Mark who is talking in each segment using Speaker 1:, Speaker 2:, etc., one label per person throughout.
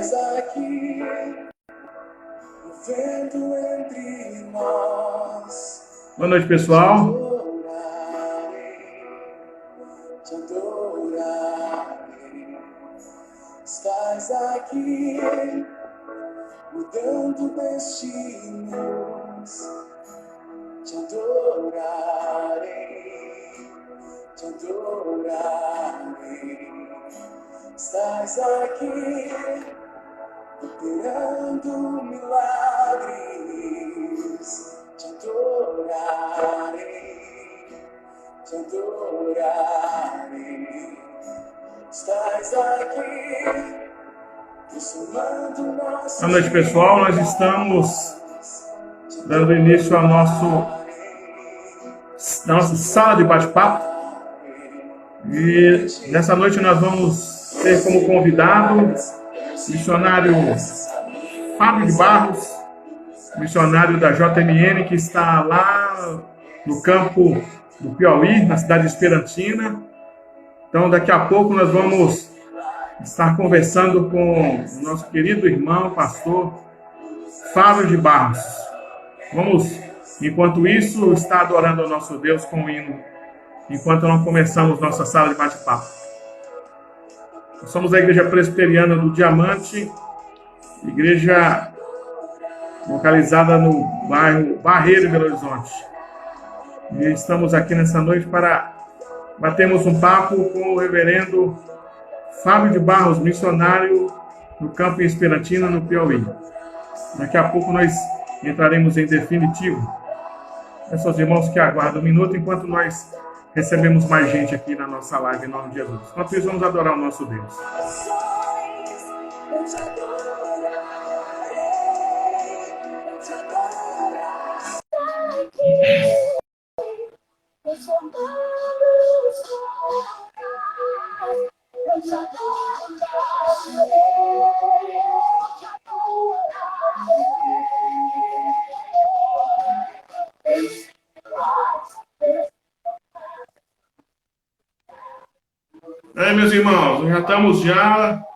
Speaker 1: Estás aqui, vivendo entre nós.
Speaker 2: Boa noite, pessoal.
Speaker 1: Te adorarei. Estás aqui, mudando destinos. Te adorarei, te adorarei. Estás aqui, operando milagres. Te adorarei, te adorarei. Estás aqui, transformando nossas
Speaker 2: Boa noite, pessoal. Nós estamos dando início à nossa sala de bate-papo. E nessa noite nós vamos ter como convidado o missionário Fábio de Barros, missionário da JMN, que está lá no campo do Piauí, na cidade de Esperantina. Então, daqui a pouco nós vamos estar conversando com o nosso querido irmão, pastor Fábio de Barros. Vamos, enquanto isso, estar adorando ao nosso Deus com o hino, enquanto não começamos nossa sala de bate-papo. Nós somos a Igreja Presbiteriana do Diamante, igreja localizada no bairro Barreiro, Belo Horizonte. E estamos aqui nessa noite para batermos um papo com o reverendo Fábio de Barros, missionário no campo em Esperantina, no Piauí. Daqui a pouco nós entraremos em definitivo. Peço aos irmãos que aguardem um minuto enquanto nós recebemos mais gente aqui na nossa live, em nome de Jesus. Enquanto isso, vamos adorar o nosso Deus. Meus irmãos, já estamos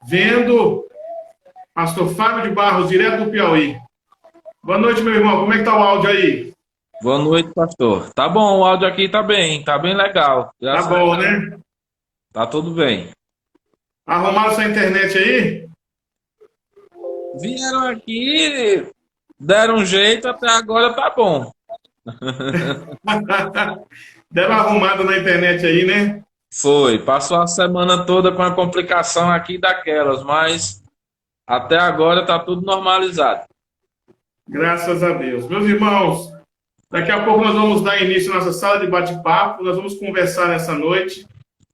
Speaker 2: vendo pastor Fábio de Barros, direto do Piauí. Boa noite, meu irmão. Como é que tá o áudio aí?
Speaker 3: Boa noite, pastor. Tá bom, o áudio aqui tá bem legal.
Speaker 2: Tá bom, né?
Speaker 3: Tá tudo bem.
Speaker 2: Arrumaram sua internet aí?
Speaker 3: Vieram aqui, deram um jeito, até agora tá bom.
Speaker 2: Deram arrumado na internet aí, né?
Speaker 3: Foi, passou a semana toda com a complicação aqui daquelas, mas até agora tá tudo normalizado.
Speaker 2: Graças a Deus. Meus irmãos, daqui a pouco nós vamos dar início à nossa sala de bate-papo. Nós vamos conversar nessa noite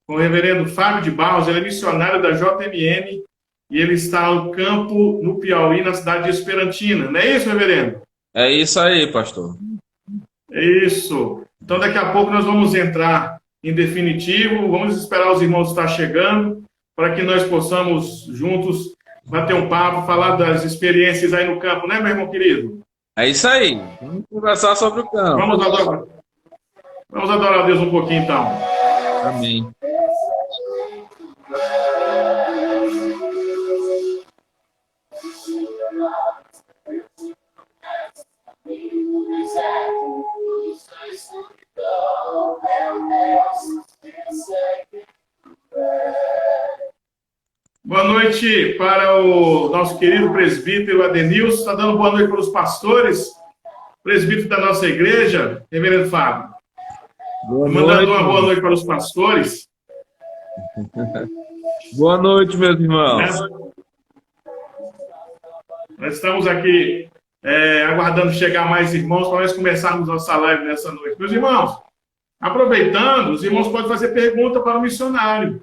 Speaker 2: com o reverendo Fábio de Barros. Ele é missionário da JMN e ele está no campo, no Piauí, na cidade de Esperantina. Não é isso, reverendo?
Speaker 3: É isso aí, pastor.
Speaker 2: É isso. Então, daqui a pouco nós vamos entrar em definitivo. Vamos esperar os irmãos estar chegando para que nós possamos juntos bater um papo, falar das experiências aí no campo, né, meu irmão querido?
Speaker 3: É isso aí. Vamos conversar sobre o campo.
Speaker 2: Vamos adorar a Deus um pouquinho, então.
Speaker 3: Amém.
Speaker 2: Boa noite para o nosso querido presbítero Adenilson. Está dando boa noite para os pastores, presbítero da nossa igreja, reverendo Fábio. Mandando uma boa noite para os pastores.
Speaker 3: Boa noite, meus irmãos.
Speaker 2: Nós estamos aqui aguardando chegar mais irmãos para nós começarmos nossa live nessa noite. Meus irmãos, aproveitando, os irmãos podem fazer pergunta para o missionário.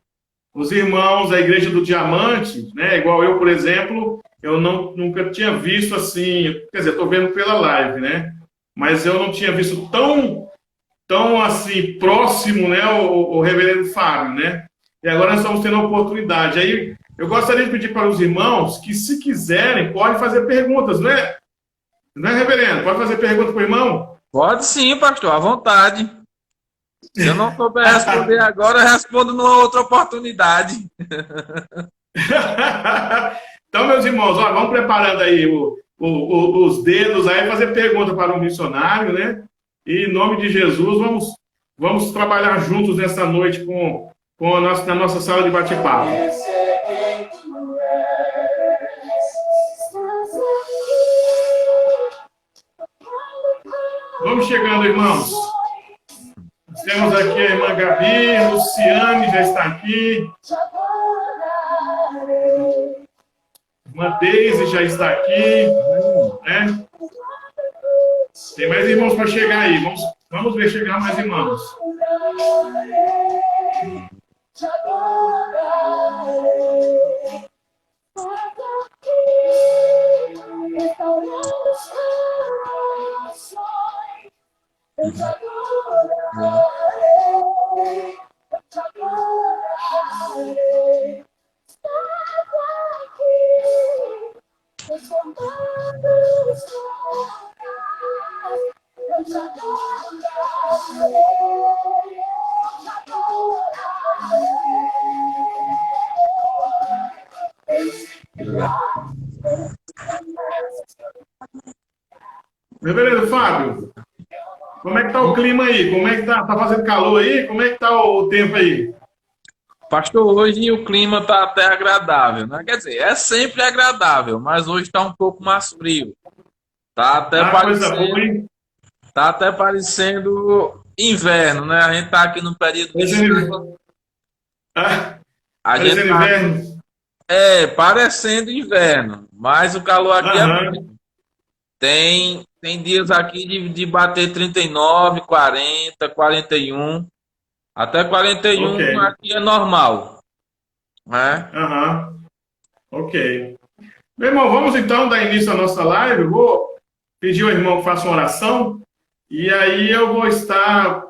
Speaker 2: Os irmãos da Igreja do Diamante, né, igual eu, por exemplo, eu nunca tinha visto assim, quer dizer, estou vendo pela live, né? Mas eu não tinha visto tão assim, próximo, né, o reverendo Fábio, né? E agora nós estamos tendo a oportunidade. Aí eu gostaria de pedir para os irmãos que, se quiserem, podem fazer perguntas, não é? Não é, reverendo? Pode fazer pergunta para o irmão?
Speaker 3: Pode sim, pastor, à vontade. Se eu não souber responder agora, eu respondo numa outra oportunidade.
Speaker 2: Então, meus irmãos, ó, vamos preparando aí os dedos aí, fazer pergunta para o missionário, né? E em nome de Jesus, vamos trabalhar juntos nessa noite na nossa sala de bate-papo. Vamos chegando, irmãos. Temos aqui a irmã Gabi, Luciane já está aqui. Irmã Deise já está aqui. Né? Tem mais irmãos para chegar aí. Vamos ver chegar mais irmãos. Reverendo Fábio, como é que tá o clima aí? Como é que tá? Tá fazendo calor aí? Como é que tá o tempo aí?
Speaker 3: Pastor, hoje o clima tá até agradável, né? Quer dizer, é sempre agradável, mas hoje está um pouco mais frio. Tá até
Speaker 2: Coisa boa, hein?
Speaker 3: Tá até parecendo inverno, né? A gente tá aqui no período de chuva.
Speaker 2: Parecendo inverno?
Speaker 3: Parecendo inverno, mas o calor aqui é muito. Tem dias aqui de bater 39, 40, 41. Até 41
Speaker 2: Okay.
Speaker 3: Aqui é normal. Né?
Speaker 2: Ok. Meu irmão, vamos então dar início à nossa live. Eu vou pedir ao irmão que faça uma oração. E aí eu vou estar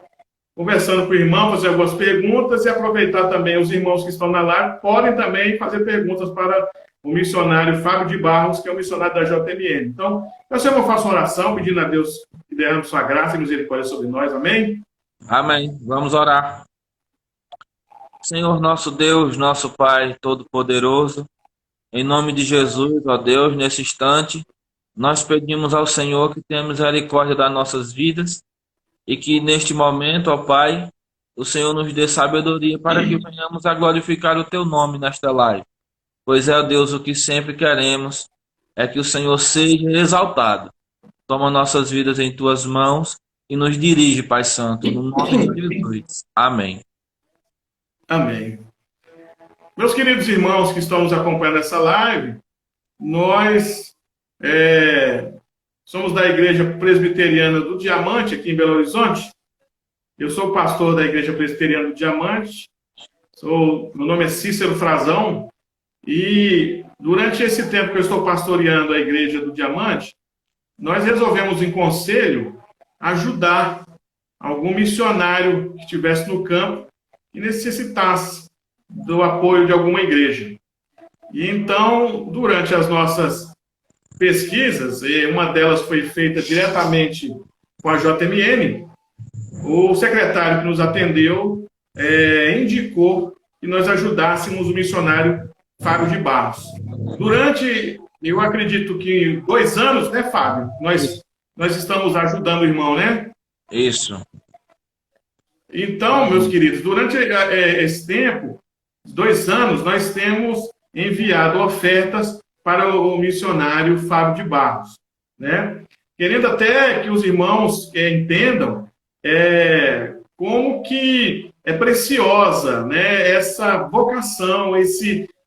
Speaker 2: conversando com o irmão, fazer algumas perguntas e aproveitar também os irmãos que estão na live podem também fazer perguntas para o missionário Fábio de Barros, que é o missionário da JMN. Então, eu sempre faço uma oração pedindo a Deus que derrame sua graça e misericórdia sobre nós. Amém?
Speaker 3: Amém. Vamos orar. Senhor nosso Deus, nosso Pai Todo-Poderoso, em nome de Jesus, ó Deus, nesse instante, nós pedimos ao Senhor que tenha misericórdia das nossas vidas e que neste momento, ó Pai, o Senhor nos dê sabedoria para que venhamos a glorificar o Teu nome nesta live. Pois é, ó Deus, o que sempre queremos é que o Senhor seja exaltado. Toma nossas vidas em Tuas mãos e nos dirige, Pai Santo, no nome de Jesus. Amém.
Speaker 2: Amém. Meus queridos irmãos que estão nos acompanhando nessa live, nós somos da Igreja Presbiteriana do Diamante, aqui em Belo Horizonte. Eu sou pastor da Igreja Presbiteriana do Diamante. Meu nome é Cícero Frazão. E durante esse tempo que eu estou pastoreando a Igreja do Diamante, nós resolvemos em conselho ajudar algum missionário que estivesse no campo e necessitasse do apoio de alguma igreja. E então, durante as nossas pesquisas, e uma delas foi feita diretamente com a JMN, o secretário que nos atendeu indicou que nós ajudássemos o missionário Fábio de Barros. Durante, eu acredito que 2 anos, né, Fábio? Nós estamos ajudando o irmão, né?
Speaker 3: Isso.
Speaker 2: Então, meus queridos, durante esse tempo, 2 anos, nós temos enviado ofertas para o missionário Fábio de Barros, né? Querendo até que os irmãos entendam como que é preciosa, né, essa vocação,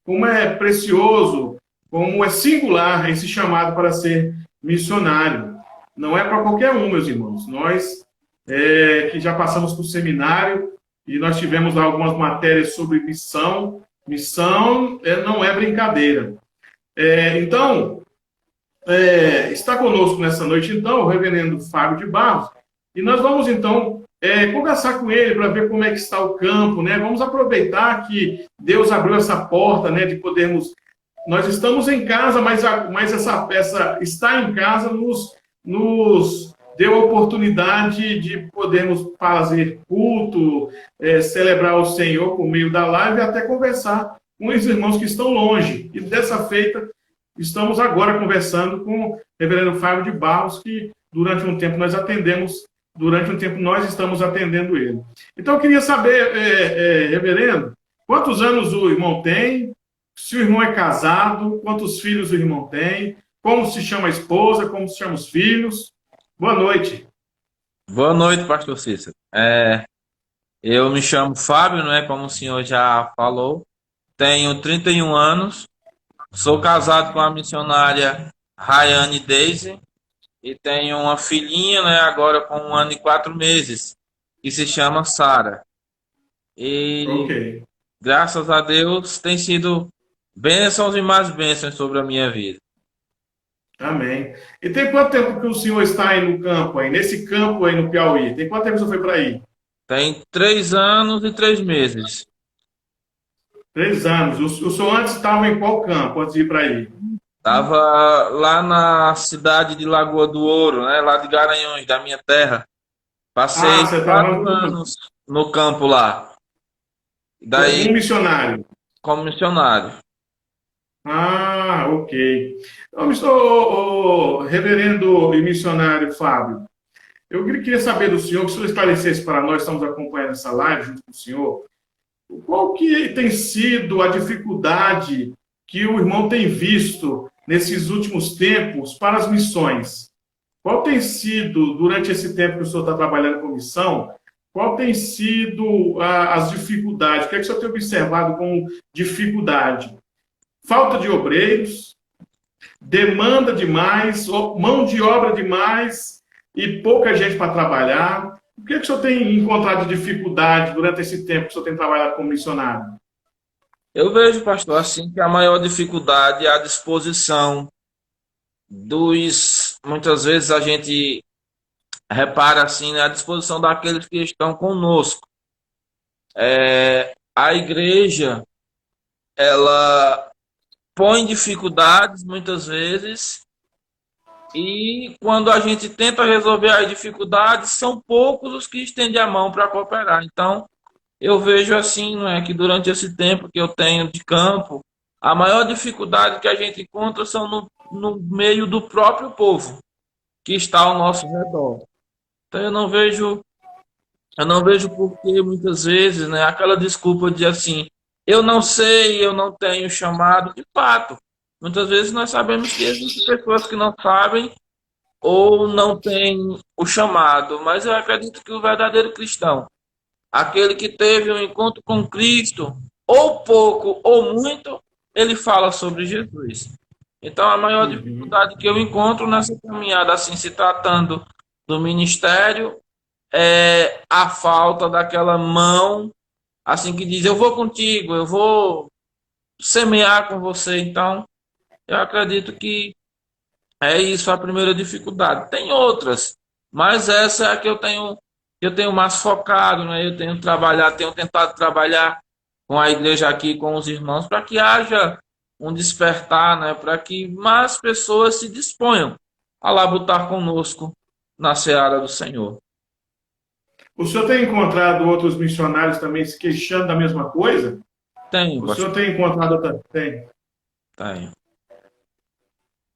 Speaker 2: como é precioso, como é singular esse chamado para ser missionário. Não é para qualquer um, meus irmãos. Nós que já passamos por seminário e nós tivemos lá algumas matérias sobre missão. Missão não é brincadeira. Então, está conosco nessa noite, então, o reverendo Fábio de Barros, e nós vamos, então, conversar com ele para ver como é que está o campo, né? Vamos aproveitar que Deus abriu essa porta, né, de podermos... Nós estamos em casa, mas essa estar em casa nos deu a oportunidade de podermos fazer culto, celebrar o Senhor por meio da live e até conversar com os irmãos que estão longe. E dessa feita, estamos agora conversando com o reverendo Fábio de Barros, que durante um tempo nós atendemos, durante um tempo nós estamos atendendo ele. Então, eu queria saber, reverendo, quantos anos o irmão tem, se o irmão é casado, quantos filhos o irmão tem, como se chama a esposa, como se chamam os filhos. Boa noite.
Speaker 3: Boa noite, pastor Cícero. Eu me chamo Fábio, não é? Como o senhor já falou. Tenho 31 anos. Sou casado com a missionária Rayane Daisy e tenho uma filhinha, né? Agora com 1 ano e 4 meses, que se chama Sara. E
Speaker 2: Ok.
Speaker 3: graças a Deus tem sido bênçãos e mais bênçãos sobre a minha vida.
Speaker 2: Amém. E tem quanto tempo que o senhor está aí no campo, aí, nesse campo aí no Piauí? Tem quanto tempo que o senhor foi para aí?
Speaker 3: Tem 3 anos e 3 meses.
Speaker 2: 3 anos. O senhor antes estava em qual campo, antes de ir para aí?
Speaker 3: Estava lá na cidade de Lagoa do Ouro, né? Lá de Garanhuns, da minha terra. Passei
Speaker 2: Ah, você estava
Speaker 3: 4 anos no campo lá. Daí,
Speaker 2: como missionário.
Speaker 3: como missionário.
Speaker 2: Ah, ok. Então, reverendo e missionário Fábio, eu queria saber do senhor, que o senhor esclarecesse para nós, estamos acompanhando essa live junto com o senhor, qual que tem sido a dificuldade que o irmão tem visto nesses últimos tempos para as missões? Qual tem sido, durante esse tempo que o senhor está trabalhando com missão, qual tem sido as dificuldades? O que é que o senhor tem observado como dificuldade? Falta de obreiros, demanda demais, mão de obra demais e pouca gente para trabalhar. O que é que o senhor tem encontrado de dificuldade durante esse tempo que o senhor tem trabalhado como missionário?
Speaker 3: Eu vejo, pastor, assim, que a maior dificuldade é a disposição dos. Muitas vezes a gente repara assim, né, a disposição daqueles que estão conosco. A igreja, ela põe dificuldades muitas vezes, e quando a gente tenta resolver as dificuldades, são poucos os que estendem a mão para cooperar. Então, eu vejo assim, não é, que durante esse tempo que eu tenho de campo, a maior dificuldade que a gente encontra são no meio do próprio povo que está ao nosso redor. Então, eu não vejo por que muitas vezes, né, aquela desculpa de assim, eu não sei, eu não tenho chamado. De fato, muitas vezes nós sabemos que existem pessoas que não sabem ou não têm o chamado, mas eu acredito que o verdadeiro cristão, aquele que teve um encontro com Cristo, ou pouco ou muito, ele fala sobre Jesus. Então, a maior dificuldade que eu encontro nessa caminhada, assim, se tratando do ministério, é a falta daquela mão, assim, que diz, eu vou contigo, eu vou semear com você. Então, eu acredito que é isso a primeira dificuldade. Tem outras, mas essa é a que eu tenho mais focado, né? Eu tenho tentado trabalhar com a igreja aqui, com os irmãos, para que haja um despertar, né? Para que mais pessoas se disponham a labutar conosco na seara do Senhor.
Speaker 2: O senhor tem encontrado outros missionários também se queixando da mesma coisa?
Speaker 3: Tenho,
Speaker 2: O
Speaker 3: pastor.
Speaker 2: senhor tem encontrado outra? Tem.
Speaker 3: Tenho.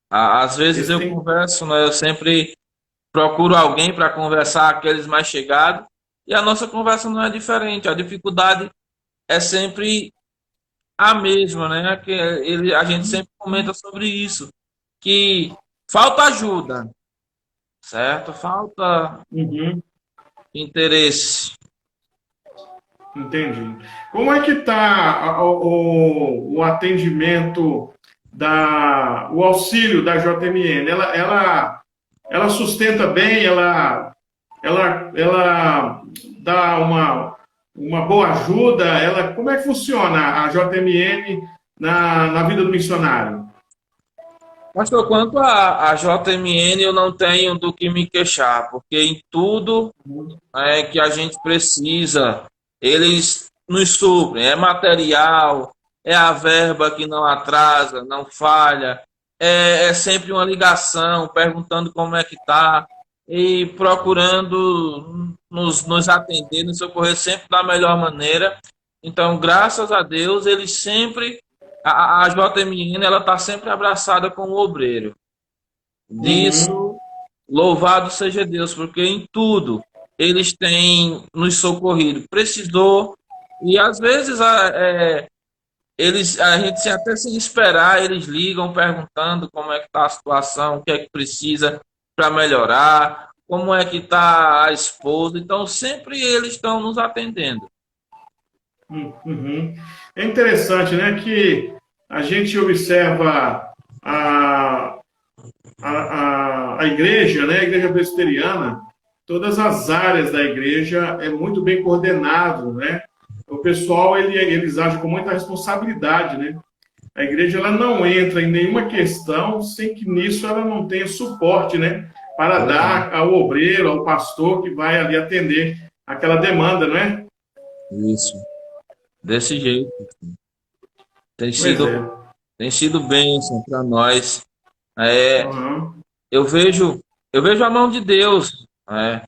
Speaker 3: Às vezes eu converso, né? Eu sempre procuro alguém para conversar, aqueles mais chegados, e a nossa conversa não é diferente. A dificuldade é sempre a mesma, né? A gente sempre comenta sobre isso, que falta ajuda, certo? Falta interesse.
Speaker 2: Entendi. Como é que está o atendimento o auxílio da JMN? Ela sustenta bem, ela dá uma boa ajuda. Como é que funciona a JMN na vida do missionário?
Speaker 3: Pastor, quanto a JMN, eu não tenho do que me queixar, porque em tudo que a gente precisa, eles nos suprem. É material, é a verba que não atrasa, não falha, é sempre uma ligação, perguntando como é que está e procurando nos atender, nos socorrer sempre da melhor maneira. Então, graças a Deus, eles sempre a JMN ela está sempre abraçada com o obreiro. Disso, louvado seja Deus, porque em tudo eles têm nos socorrido. Precisou, e às vezes a gente até sem esperar, eles ligam perguntando como é que está a situação, o que é que precisa para melhorar, como é que está a esposa. Então, sempre eles estão nos atendendo.
Speaker 2: Uhum. É interessante, né, que a gente observa a igreja, né, a igreja presbiteriana, todas as áreas da igreja é muito bem coordenado, né? O pessoal, eles agem com muita responsabilidade, né? A igreja, ela não entra em nenhuma questão sem que nisso ela não tenha suporte, né? Para dar ao obreiro, ao pastor que vai ali atender aquela demanda, não é?
Speaker 3: Isso, desse jeito. Tem
Speaker 2: Pois
Speaker 3: sido,
Speaker 2: é.
Speaker 3: tem sido bênção para nós. É,
Speaker 2: Uhum.
Speaker 3: eu vejo a mão de Deus,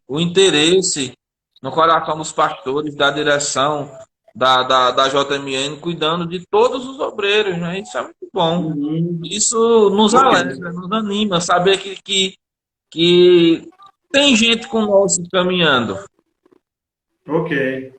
Speaker 3: o interesse no coração dos pastores, da direção da JMN, cuidando de todos os obreiros, né? Isso é muito bom.
Speaker 2: Uhum.
Speaker 3: Isso nos alegra, nos anima, saber que tem gente conosco caminhando.
Speaker 2: Ok,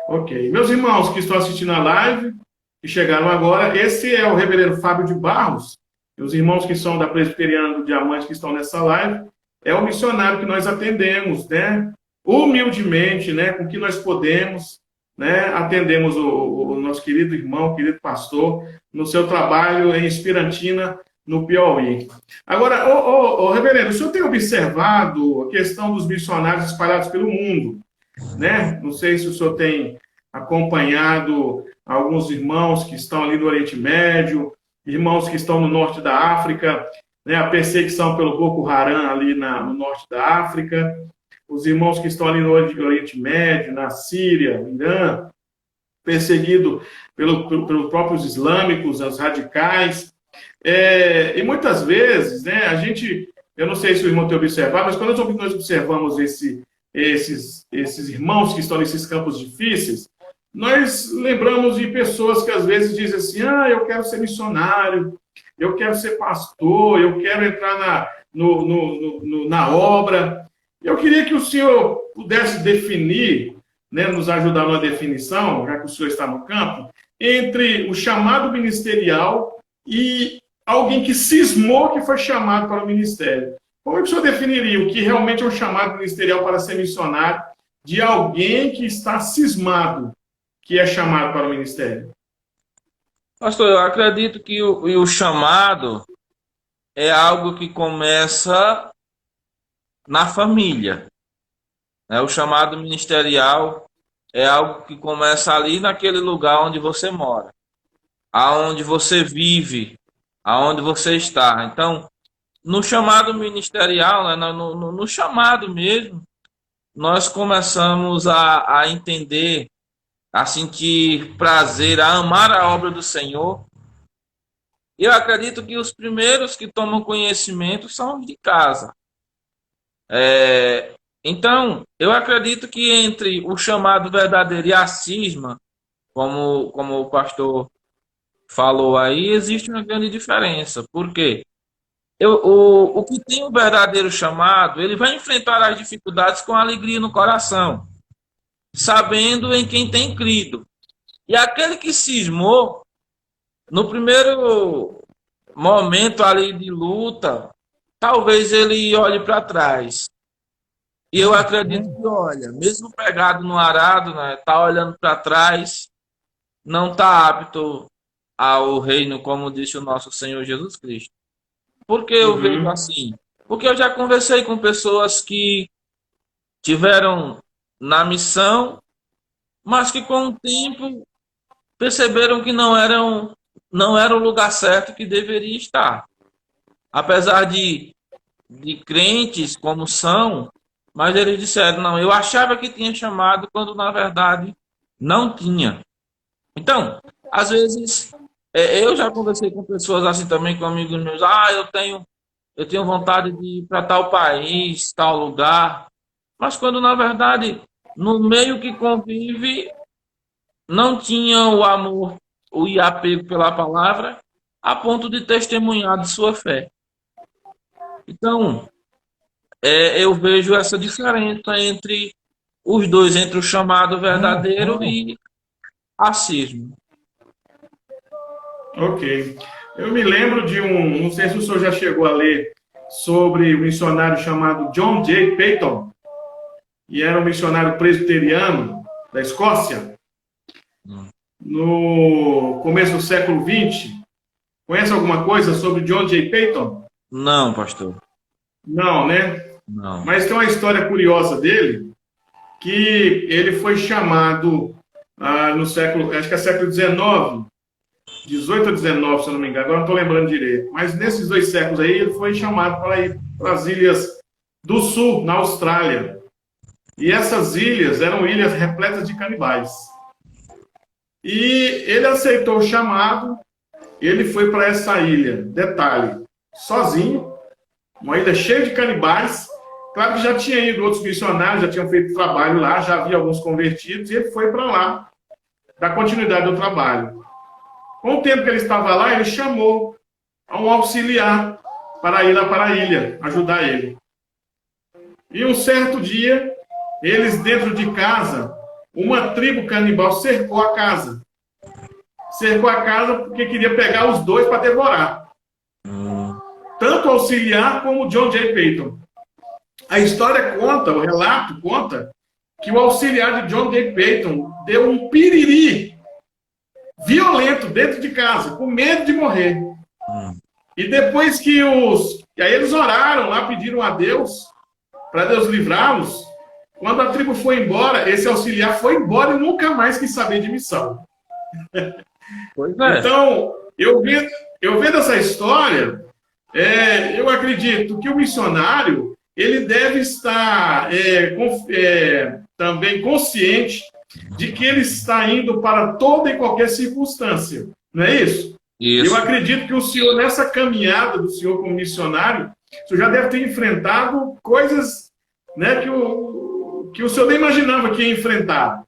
Speaker 2: ok. Meus irmãos que estão assistindo a live, que chegaram agora, esse é o reverendo Fábio de Barros, e os irmãos que são da Presbiteriana do Diamante que estão nessa live, é o missionário que nós atendemos, né? Humildemente, né? Com o que nós podemos, né? Atendemos o nosso querido irmão, querido pastor, no seu trabalho em Espirantina, no Piauí. Agora, reverendo, o senhor tem observado a questão dos missionários espalhados pelo mundo, né? Não sei se o senhor tem acompanhado alguns irmãos que estão ali no Oriente Médio, irmãos que estão no norte da África, né? A perseguição pelo Boko Haram ali no norte da África, os irmãos que estão ali no Oriente Médio, na Síria, no Irã, perseguido pelos próprios islâmicos, os radicais. E muitas vezes, né, eu não sei se o irmão tem observado, mas quando nós observamos esses irmãos que estão nesses campos difíceis, nós lembramos de pessoas que às vezes dizem assim, eu quero ser missionário, eu quero ser pastor, eu quero entrar na obra. Eu queria que o senhor pudesse definir, né, nos ajudar numa definição, já que o senhor está no campo, entre o chamado ministerial e alguém que cismou que foi chamado para o ministério. Como é que o senhor definiria o que realmente é um chamado ministerial para ser missionário de alguém que está cismado que é chamado para o ministério?
Speaker 3: Pastor, eu acredito que o chamado é algo que começa na família, né? O chamado ministerial é algo que começa ali naquele lugar onde você mora, aonde você vive, aonde você está. Então, no chamado ministerial, né, no chamado mesmo, nós começamos a entender, a sentir prazer, a amar a obra do Senhor. E eu acredito que os primeiros que tomam conhecimento são os de casa. Então, eu acredito que entre o chamado verdadeiro e a cisma, como o pastor falou aí, existe uma grande diferença. Por quê? O que tem o verdadeiro chamado, ele vai enfrentar as dificuldades com alegria no coração, sabendo em quem tem crido. E aquele que cismou, no primeiro momento ali de luta, talvez ele olhe para trás. E eu acredito que olha, mesmo pegado no arado, né, tá olhando para trás, não está apto ao reino, como disse o nosso Senhor Jesus Cristo. Por que eu vejo assim? Porque eu já conversei com pessoas que tiveram na missão, mas que com o tempo perceberam que não era o lugar certo que deveria estar. Apesar de crentes como são, mas eles disseram, não, eu achava que tinha chamado, quando na verdade não tinha. Então, às vezes, eu já conversei com pessoas assim também, com amigos meus, eu tenho vontade de ir para tal país, tal lugar, mas quando na verdade, no meio que convive, não tinha o amor o apego pela palavra a ponto de testemunhar de sua fé. Então, eu vejo essa diferença entre os dois, entre o chamado verdadeiro e racismo.
Speaker 2: Ok. Eu me lembro de não sei se o senhor já chegou a ler sobre um missionário chamado John J. Paton, e era um missionário presbiteriano da Escócia, no começo do século XX. Conhece alguma coisa sobre John J. Paton?
Speaker 3: Não, pastor.
Speaker 2: Não, né?
Speaker 3: Não.
Speaker 2: Mas tem uma história curiosa dele, que ele foi chamado no século, acho que é século XIX, 18 ou 19, se eu não me engano, agora não estou lembrando direito. Mas nesses 2 séculos aí, ele foi chamado para ir para as ilhas do sul, na Austrália. E essas ilhas eram ilhas repletas de canibais. E ele aceitou o chamado, ele foi para essa ilha, detalhe, sozinho, uma ilha cheia de canibais. Claro que já tinha ido outros missionários, já tinham feito trabalho lá, já havia alguns convertidos, e ele foi para lá, dar continuidade ao trabalho. Com o tempo que ele estava lá, ele chamou a um auxiliar para ir lá para a ilha, ajudar ele. E um certo dia, eles dentro de casa, uma tribo canibal cercou a casa. Cercou a casa porque queria pegar os 2 para devorar. Tanto o auxiliar como o John J. Paton. A história conta, o relato conta, que o auxiliar de John J. Paton deu um piriri violento dentro de casa, com medo de morrer. E depois que E aí eles oraram lá, pediram a Deus, para Deus livrá-los. Quando a tribo foi embora, esse auxiliar foi embora e nunca mais quis saber de missão.
Speaker 3: Pois é.
Speaker 2: Então, eu vendo essa história, eu acredito que o missionário, ele deve estar também consciente de que ele está indo para toda e qualquer circunstância. Não é isso?
Speaker 3: Isso.
Speaker 2: Eu acredito que o senhor, nessa caminhada do senhor como missionário, o senhor já deve ter enfrentado coisas, né, que o senhor nem imaginava que ia enfrentar.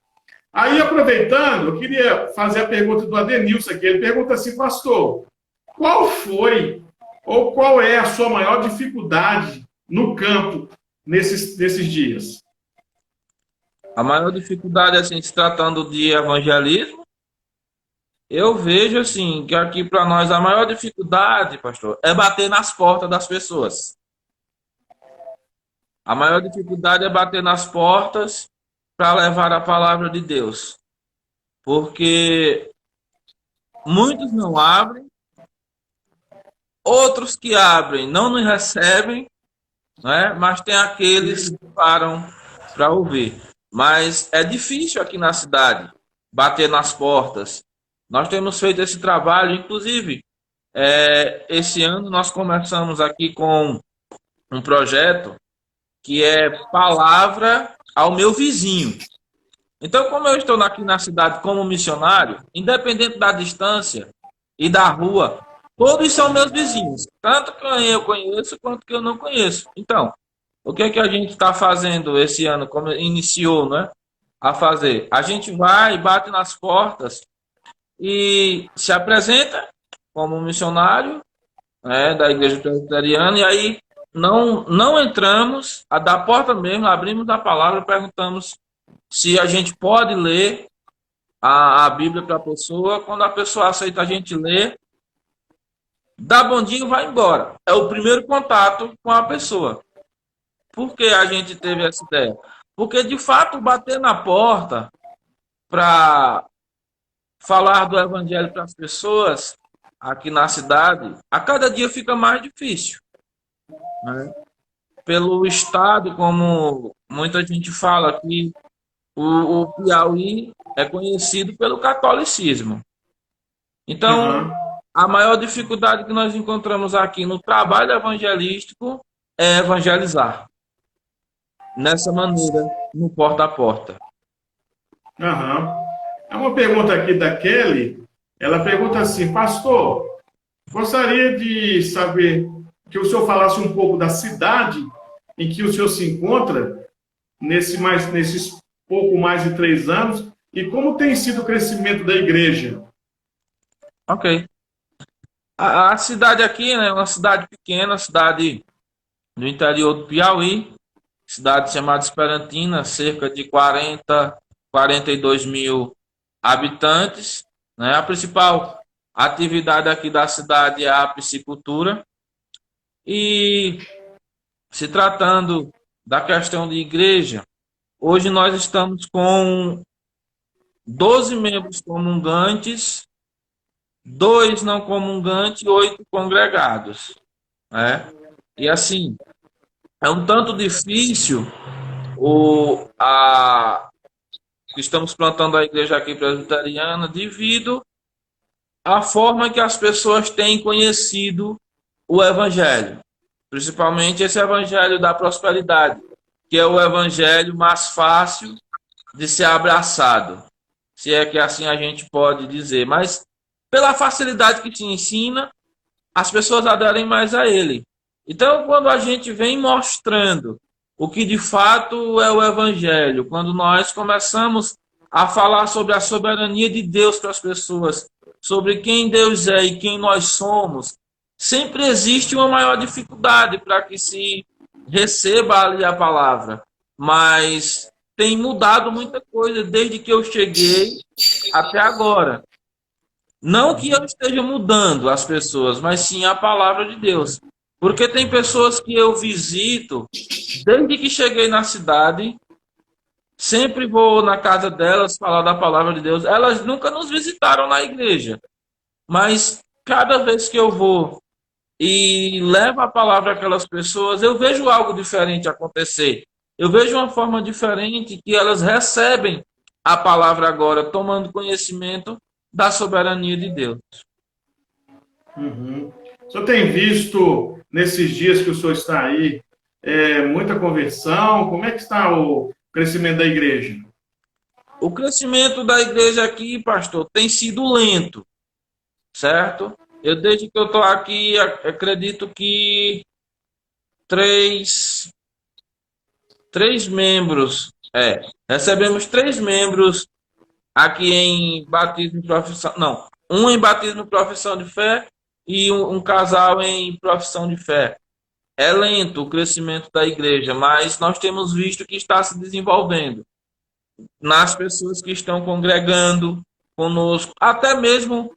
Speaker 2: Aí, aproveitando, eu queria fazer a pergunta do Adenilson aqui. Ele pergunta assim, pastor, qual foi ou qual é a sua maior dificuldade no campo nesses dias?
Speaker 3: A maior dificuldade, assim, se tratando de evangelismo, eu vejo, assim, que aqui para nós a maior dificuldade, pastor, é bater nas portas das pessoas. A maior dificuldade é bater nas portas para levar a palavra de Deus. Porque muitos não abrem, outros que abrem não nos recebem, né? Mas tem aqueles que param para ouvir. Mas é difícil aqui na cidade bater nas portas. Nós temos feito esse trabalho, inclusive, esse ano nós começamos aqui com um projeto que é Palavra ao Meu Vizinho. Então, como eu estou aqui na cidade como missionário, independente da distância e da rua, todos são meus vizinhos, tanto que eu conheço quanto que eu não conheço. Então, o que é que a gente está fazendo esse ano, como iniciou, né, a fazer? A gente vai, bate nas portas e se apresenta como missionário, né, da Igreja Presbiteriana, e aí não entramos, da porta mesmo, abrimos a palavra, perguntamos se a gente pode ler a Bíblia para a pessoa. Quando a pessoa aceita a gente ler, dá bom dia e vai embora. É o primeiro contato com a pessoa. Por que a gente teve essa ideia? Porque, de fato, bater na porta para falar do evangelho para as pessoas aqui na cidade, a cada dia fica mais difícil, né? Pelo estado, como muita gente fala aqui, o Piauí é conhecido pelo catolicismo. Então, a maior dificuldade que nós encontramos aqui no trabalho evangelístico é evangelizar. Nessa maneira, no porta a porta.
Speaker 2: É uma pergunta aqui da Kelly. Ela pergunta assim, pastor, gostaria de saber que o senhor falasse um pouco da cidade em que o senhor se encontra nesses pouco mais de 3 anos e como tem sido o crescimento da igreja.
Speaker 3: Ok. A cidade aqui, né, é uma cidade pequena, cidade do interior do Piauí, cidade chamada Esperantina, cerca de 42 mil habitantes, né? A principal atividade aqui da cidade é a piscicultura. E se tratando da questão de igreja, hoje nós estamos com 12 membros comungantes, 2 não comungantes e 8 congregados, né? E assim, é um tanto difícil estamos plantando a igreja aqui presbiteriana devido à forma que as pessoas têm conhecido o evangelho, principalmente esse evangelho da prosperidade, que é o evangelho mais fácil de ser abraçado, se é que assim a gente pode dizer, mas pela facilidade que se ensina, as pessoas aderem mais a ele. Então, quando a gente vem mostrando o que de fato é o Evangelho, quando nós começamos a falar sobre a soberania de Deus para as pessoas, sobre quem Deus é e quem nós somos, sempre existe uma maior dificuldade para que se receba ali a palavra. Mas tem mudado muita coisa desde que eu cheguei até agora. Não que eu esteja mudando as pessoas, mas sim a palavra de Deus. Porque tem pessoas que eu visito, desde que cheguei na cidade, sempre vou na casa delas falar da palavra de Deus. Elas nunca nos visitaram na igreja, mas cada vez que eu vou e levo a palavra àquelas pessoas, eu vejo algo diferente acontecer. Eu vejo uma forma diferente que elas recebem a palavra agora, tomando conhecimento da soberania de Deus.
Speaker 2: Uhum. O senhor tem visto, nesses dias que o senhor está aí, muita conversão? Como é que está o crescimento da igreja?
Speaker 3: O crescimento da igreja aqui, pastor, tem sido lento, certo? Eu, desde que eu estou aqui, acredito que três membros, recebemos 3 membros aqui em batismo e profissão, não, um em batismo e profissão de fé e um casal em profissão de fé. É lento o crescimento da igreja, mas nós temos visto que está se desenvolvendo nas pessoas que estão congregando conosco, até mesmo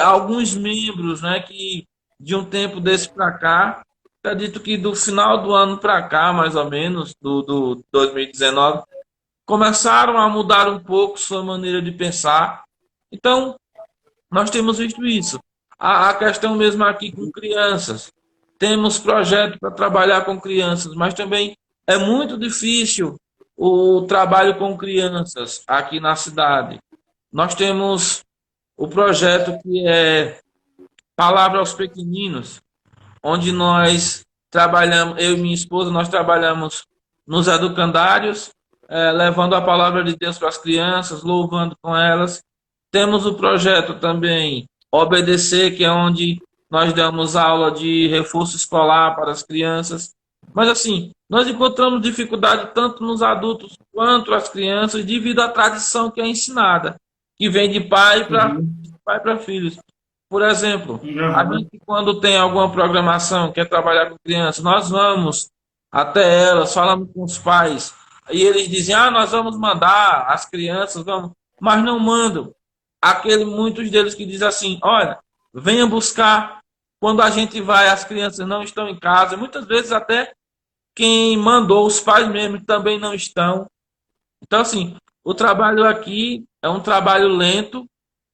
Speaker 3: alguns membros, né, que de um tempo desse para cá, acredito que do final do ano para cá, mais ou menos, do 2019, começaram a mudar um pouco sua maneira de pensar. Então, nós temos visto isso. A questão mesmo aqui com crianças. Temos projeto para trabalhar com crianças, mas também é muito difícil o trabalho com crianças aqui na cidade. Nós temos o projeto que é Palavra aos Pequeninos, onde nós trabalhamos, eu e minha esposa, nós trabalhamos nos educandários, levando a palavra de Deus para as crianças, louvando com elas. Temos o projeto também Obedecer, que é onde nós damos aula de reforço escolar para as crianças. Mas assim, nós encontramos dificuldade tanto nos adultos quanto as crianças devido à tradição que é ensinada, que vem de pai para filhos. Por exemplo, a gente quando tem alguma programação, quer trabalhar com crianças, nós vamos até elas, falamos com os pais, e eles dizem, nós vamos mandar as crianças, vamos, mas não mandam. Muitos deles que dizem assim, olha, venha buscar, quando a gente vai, as crianças não estão em casa, muitas vezes até quem mandou, os pais mesmo, também não estão. Então, assim, o trabalho aqui é um trabalho lento,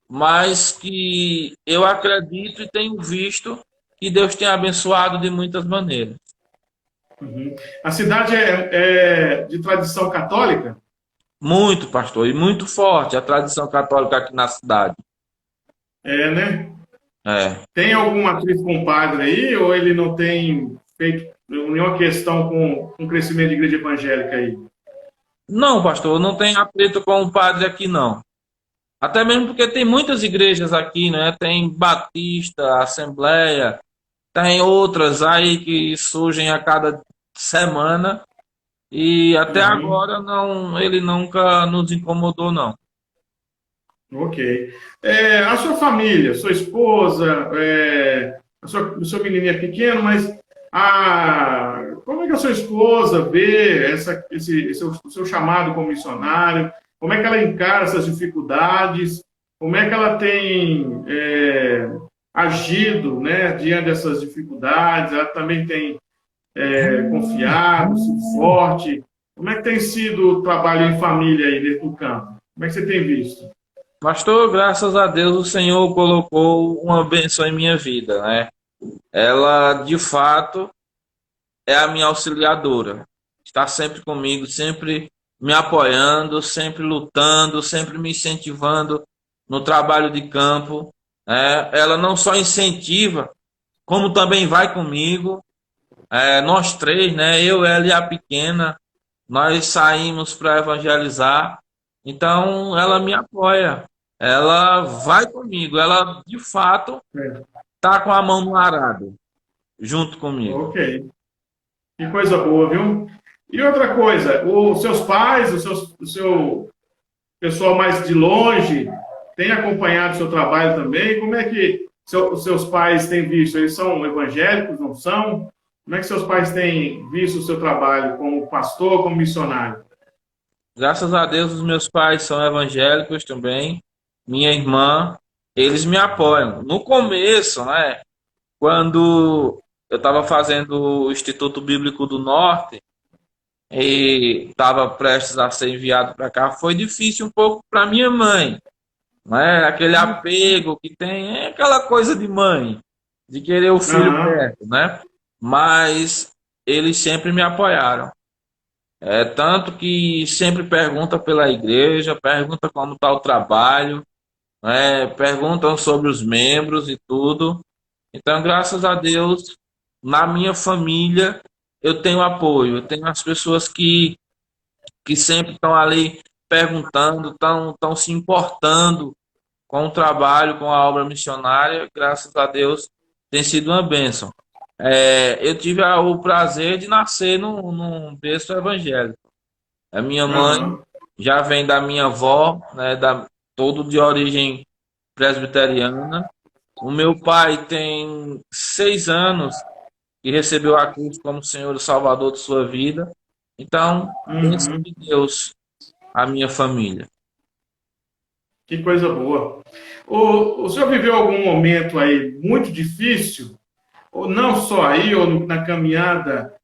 Speaker 3: mas que eu acredito e tenho visto que Deus tem abençoado de muitas maneiras.
Speaker 2: Uhum. A cidade é de tradição católica?
Speaker 3: Muito, pastor, e muito forte a tradição católica aqui na cidade.
Speaker 2: Né?
Speaker 3: É.
Speaker 2: Tem alguma atriz com o padre aí, ou ele não tem feito nenhuma questão com o crescimento de igreja evangélica aí?
Speaker 3: Não, pastor, não tem atrito com o padre aqui, não. Até mesmo porque tem muitas igrejas aqui, né? Tem Batista, Assembleia, tem outras aí que surgem a cada semana. E até agora ele nunca nos incomodou, não.
Speaker 2: Ok. A sua família, sua esposa, o seu menininho é pequeno, mas como é que a sua esposa vê o seu chamado como missionário? Como é que ela encara essas dificuldades? Como é que ela tem agido, né, diante dessas dificuldades? Ela também tem confiado, sido forte? Como é que tem sido o trabalho em família aí dentro do campo? Como é que você tem visto?
Speaker 3: Pastor, graças a Deus o Senhor colocou uma bênção em minha vida, né? Ela, de fato, é a minha auxiliadora. Está sempre comigo, sempre me apoiando, sempre lutando, sempre me incentivando no trabalho de campo, né? Ela não só incentiva, como também vai comigo. Nós três, né? Eu, ela e a pequena, nós saímos para evangelizar. Então, ela me apoia. Ela vai comigo. Ela, de fato,
Speaker 2: É,
Speaker 3: está com a mão no arado, junto comigo.
Speaker 2: ok. Que coisa boa, viu? E outra coisa, os seus pais, o seu pessoal mais de longe, tem acompanhado o seu trabalho também? Como é que os seus pais têm visto? Eles são evangélicos, não são? Como é que seus pais têm visto o seu trabalho como pastor, como missionário?
Speaker 3: Graças a Deus, os meus pais são evangélicos também. Minha irmã, eles me apoiam. No começo, né? Quando eu estava fazendo o Instituto Bíblico do Norte e estava prestes a ser enviado para cá, foi difícil um pouco para minha mãe, né? Aquele apego que tem, é aquela coisa de mãe, de querer o filho
Speaker 2: Aham,
Speaker 3: perto, né? Mas eles sempre me apoiaram. Tanto que sempre pergunta pela igreja, pergunta como está o trabalho, né? Perguntam sobre os membros e tudo. Então, graças a Deus, na minha família, eu tenho apoio. Eu tenho as pessoas que sempre estão ali perguntando, estão se importando com o trabalho, com a obra missionária. Graças a Deus, tem sido uma bênção. Eu tive o prazer de nascer num berço evangélico. A minha mãe
Speaker 2: aham.
Speaker 3: já vem da minha avó, né, todo de origem presbiteriana. O meu pai tem 6 anos e recebeu a Cristo como Senhor e Salvador de sua vida. Então, bênção
Speaker 2: Uhum.
Speaker 3: de Deus, a minha família.
Speaker 2: Que coisa boa. O senhor viveu algum momento aí muito difícil, ou não só aí, ou na caminhada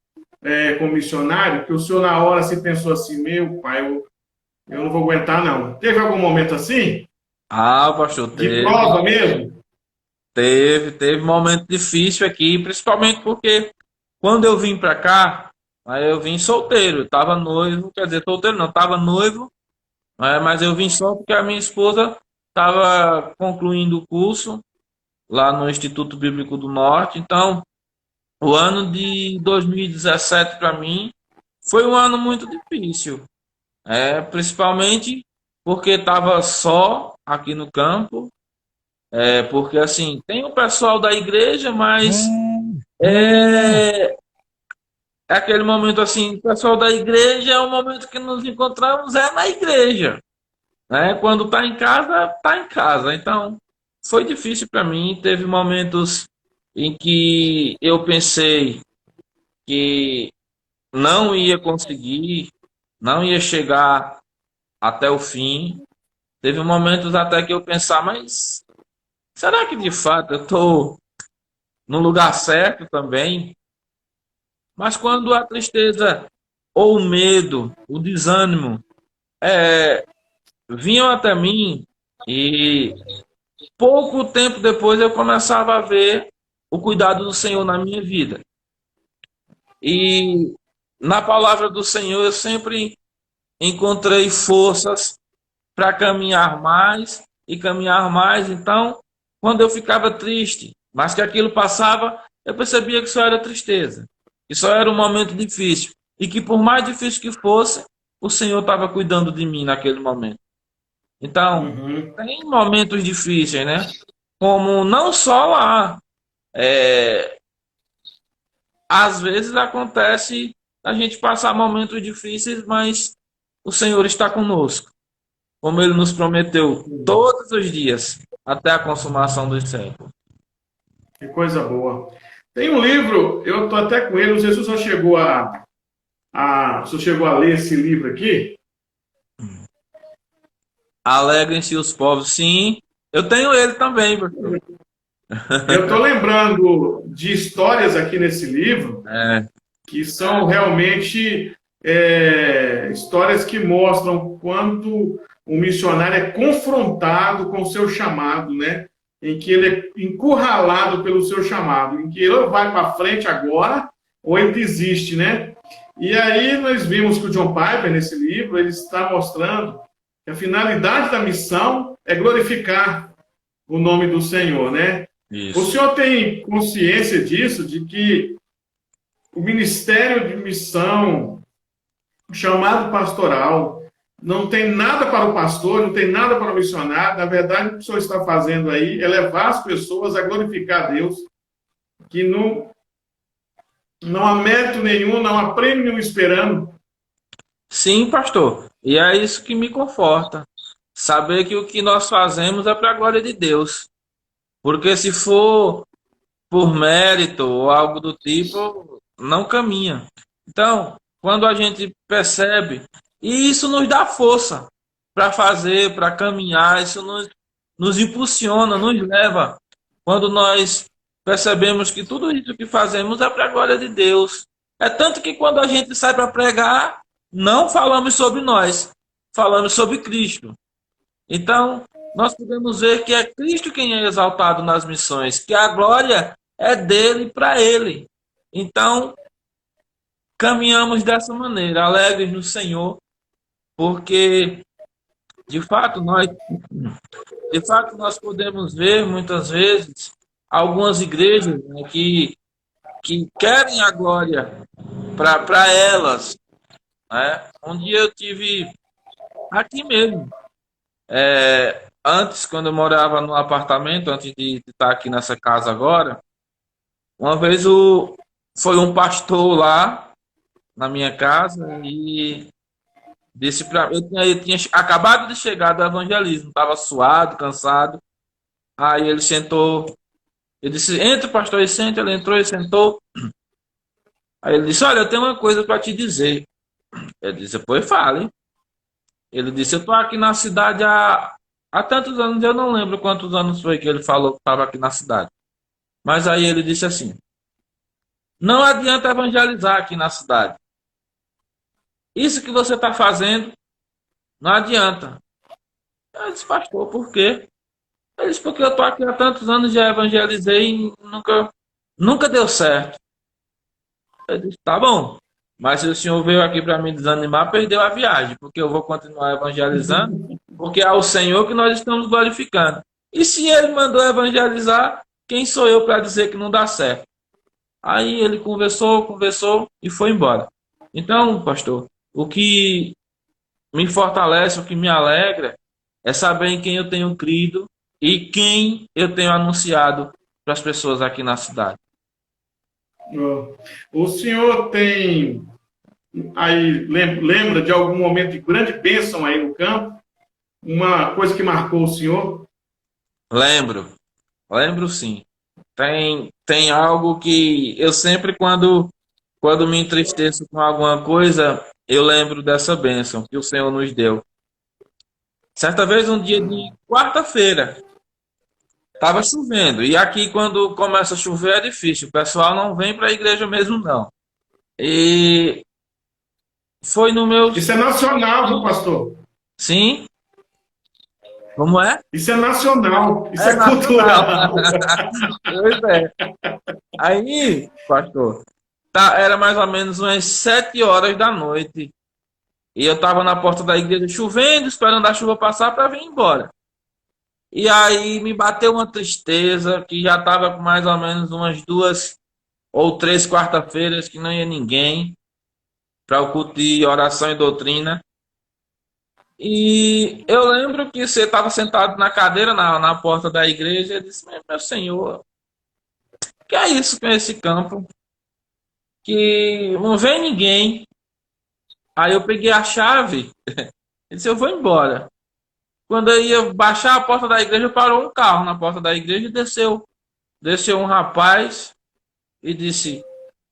Speaker 2: como missionário, que o senhor na hora se pensou assim, meu pai, eu não vou aguentar não. Teve algum momento assim?
Speaker 3: Ah, pastor,
Speaker 2: De prova mesmo?
Speaker 3: teve momento difícil aqui, principalmente porque quando eu vim para cá, aí eu vim solteiro, estava noivo, quer dizer, solteiro não, estava noivo, mas eu vim só porque a minha esposa estava concluindo o curso lá no Instituto Bíblico do Norte. Então, o ano de 2017 para mim foi um ano muito difícil, principalmente porque estava só aqui no campo, porque assim, tem o pessoal da igreja, mas é, é aquele momento assim, o pessoal da igreja é o momento que nos encontramos na igreja, né? Quando está em casa, está em casa. Então, foi difícil para mim, teve momentos em que eu pensei que não ia conseguir, não ia chegar até o fim. Teve momentos até que eu pensar, mas será que de fato eu estou no lugar certo também? Mas quando a tristeza ou o medo, o desânimo vinham até mim e pouco tempo depois eu começava a ver o cuidado do Senhor na minha vida. E na palavra do Senhor eu sempre encontrei forças para caminhar mais e caminhar mais. Então, quando eu ficava triste, mas que aquilo passava, eu percebia que só era tristeza, que só era um momento difícil e que por mais difícil que fosse, o Senhor estava cuidando de mim naquele momento. Então,
Speaker 2: Uhum.
Speaker 3: tem momentos difíceis, né? Como não só lá, é, às vezes acontece a gente passar momentos difíceis, mas o Senhor está conosco. como ele nos prometeu todos os dias, até a consumação dos séculos.
Speaker 2: Que coisa boa. Tem um livro, eu estou até com ele, não sei se você chegou se você chegou a ler esse livro aqui.
Speaker 3: Alegrem-se os povos. Sim, eu tenho ele também, pastor.
Speaker 2: Eu estou lembrando de histórias aqui nesse livro
Speaker 3: É,
Speaker 2: que são realmente histórias que mostram quando o missionário é confrontado com o seu chamado, né? Em que ele é encurralado pelo seu chamado, em que ele ou vai para frente agora ou ele desiste, né? E aí nós vimos que o John Piper, nesse livro, ele está mostrando que a finalidade da missão é glorificar o nome do Senhor, né? O
Speaker 3: isso.
Speaker 2: senhor tem consciência disso, de que o ministério de missão, o chamado pastoral, não tem nada para o pastor, não tem nada para o missionário. Na verdade, o que o senhor está fazendo aí é levar as pessoas a glorificar a Deus, que não há mérito nenhum, não há prêmio nenhum esperando.
Speaker 3: Sim, pastor. E é isso que me conforta. Saber que o que nós fazemos é para a glória de Deus. Porque se for por mérito ou algo do tipo, não caminha. Então, quando a gente percebe, e isso nos dá força para fazer, para caminhar, isso nos impulsiona, nos leva. Quando nós percebemos que tudo isso que fazemos é para a glória de Deus. É tanto que quando a gente sai para pregar, não falamos sobre nós, falamos sobre Cristo. Então, nós podemos ver que é Cristo quem é exaltado nas missões, que a glória é dele para ele. Então, caminhamos dessa maneira, alegres no Senhor, porque de fato nós podemos ver muitas vezes algumas igrejas, né, que querem a glória para elas, né? Um dia eu tive aqui mesmo, antes, quando eu morava no apartamento, antes de estar aqui nessa casa agora, uma vez foi um pastor lá na minha casa e disse para eu tinha acabado de chegar do evangelismo, estava suado, cansado. Aí ele sentou, eu disse: entra, pastor, e senta. Ele entrou e sentou. Aí ele disse: olha, eu tenho uma coisa para te dizer. Eu disse: pois fale. Ele disse: eu estou aqui na cidade há tantos anos, eu não lembro quantos anos foi que ele falou que estava aqui na cidade. Mas aí ele disse assim: não adianta evangelizar aqui na cidade. Isso que você está fazendo não adianta. Eu disse: pastor, por quê? Ele disse: porque eu estou aqui há tantos anos, já evangelizei e nunca deu certo. Eu disse: tá bom. Mas se o senhor veio aqui para me desanimar, perdeu a viagem, porque eu vou continuar evangelizando, porque é o Senhor que nós estamos glorificando. E se ele mandou evangelizar, quem sou eu para dizer que não dá certo? Aí ele conversou e foi embora. Então, pastor, o que me fortalece, o que me alegra, é saber em quem eu tenho crido e quem eu tenho anunciado para as pessoas aqui na cidade.
Speaker 2: O senhor tem aí, lembra de algum momento de grande bênção aí no campo? Uma coisa que marcou o senhor?
Speaker 3: Lembro sim. Tem algo que eu sempre, quando me entristeço com alguma coisa, eu lembro dessa bênção que o Senhor nos deu. Certa vez, um dia de quarta-feira, estava chovendo. E aqui, quando começa a chover, é difícil. O pessoal não vem para a igreja mesmo, não. E foi no meu.
Speaker 2: Isso é nacional, viu, pastor?
Speaker 3: Sim, como é?
Speaker 2: Isso é nacional, isso
Speaker 3: É
Speaker 2: é
Speaker 3: nacional.
Speaker 2: cultural.
Speaker 3: Pois é. Aí, pastor, era mais ou menos umas 7 horas da noite. E eu estava na porta da igreja chovendo, esperando a chuva passar para vir embora. E aí me bateu uma tristeza, que já estava com mais ou menos umas 2 ou 3 quarta-feiras que não ia ninguém para o culto de oração e doutrina. E eu lembro que você estava sentado na cadeira na porta da igreja e disse: meu senhor, que é isso com esse campo? Que não vem ninguém. Aí eu peguei a chave e disse: eu vou embora. Quando eu ia baixar a porta da igreja, parou um carro na porta da igreja e desceu um rapaz e disse: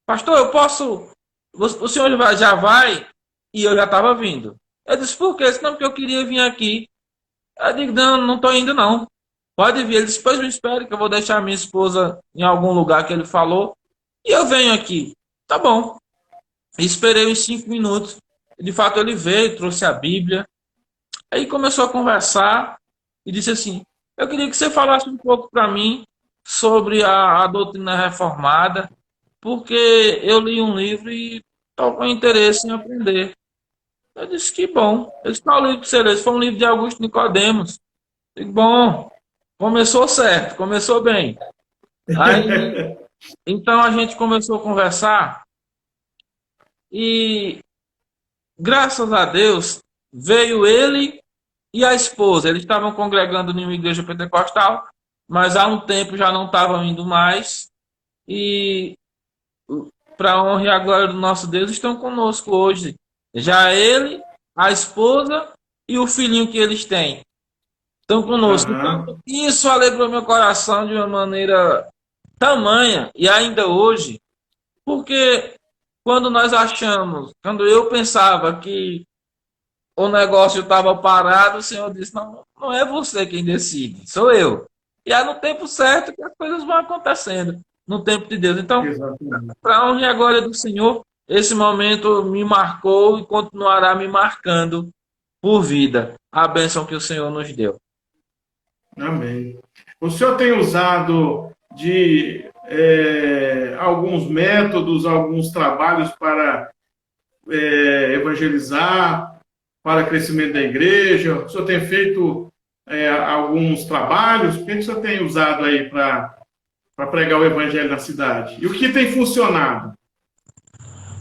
Speaker 3: Pastor, eu posso. O senhor já vai? E eu já estava vindo. Eu disse: Por quê? Não, porque eu queria vir aqui. Eu digo: Não, não estou indo, não. Pode vir. Ele disse: Pois me espere, que eu vou deixar minha esposa em algum lugar que ele falou. E eu venho aqui. Tá bom. Esperei uns 5 minutos. De fato, ele veio, trouxe a Bíblia. Aí começou a conversar e disse assim: Eu queria que você falasse um pouco para mim sobre a doutrina reformada, porque eu li um livro e estou com interesse em aprender. Eu disse: Que bom. Ele disse: Qual livro que você leu? Esse foi um livro de Augusto Nicodemos. Eu digo: Bom, começou certo, começou bem. Aí, então a gente começou a conversar e, graças a Deus, veio ele e a esposa. Eles estavam congregando em uma igreja pentecostal, mas há um tempo já não estavam indo mais. E, para a honra e a glória do nosso Deus, estão conosco hoje. Já ele, a esposa e o filhinho que eles têm estão conosco.
Speaker 2: Aham.
Speaker 3: Então, isso alegrou meu coração de uma maneira tamanha, e ainda hoje, porque quando eu pensava que o negócio estava parado, o Senhor disse: Não, não é você quem decide, sou eu. E é no tempo certo que as coisas vão acontecendo, no tempo de Deus. Então,
Speaker 2: Exatamente.
Speaker 3: para a honra e a glória do Senhor, esse momento me marcou e continuará me marcando por vida. A bênção que o Senhor nos deu.
Speaker 2: Amém. O senhor tem usado de alguns métodos, alguns trabalhos para evangelizar, para crescimento da igreja? O senhor tem feito alguns trabalhos? O que o senhor tem usado aí para pregar o evangelho na cidade? E o que tem funcionado?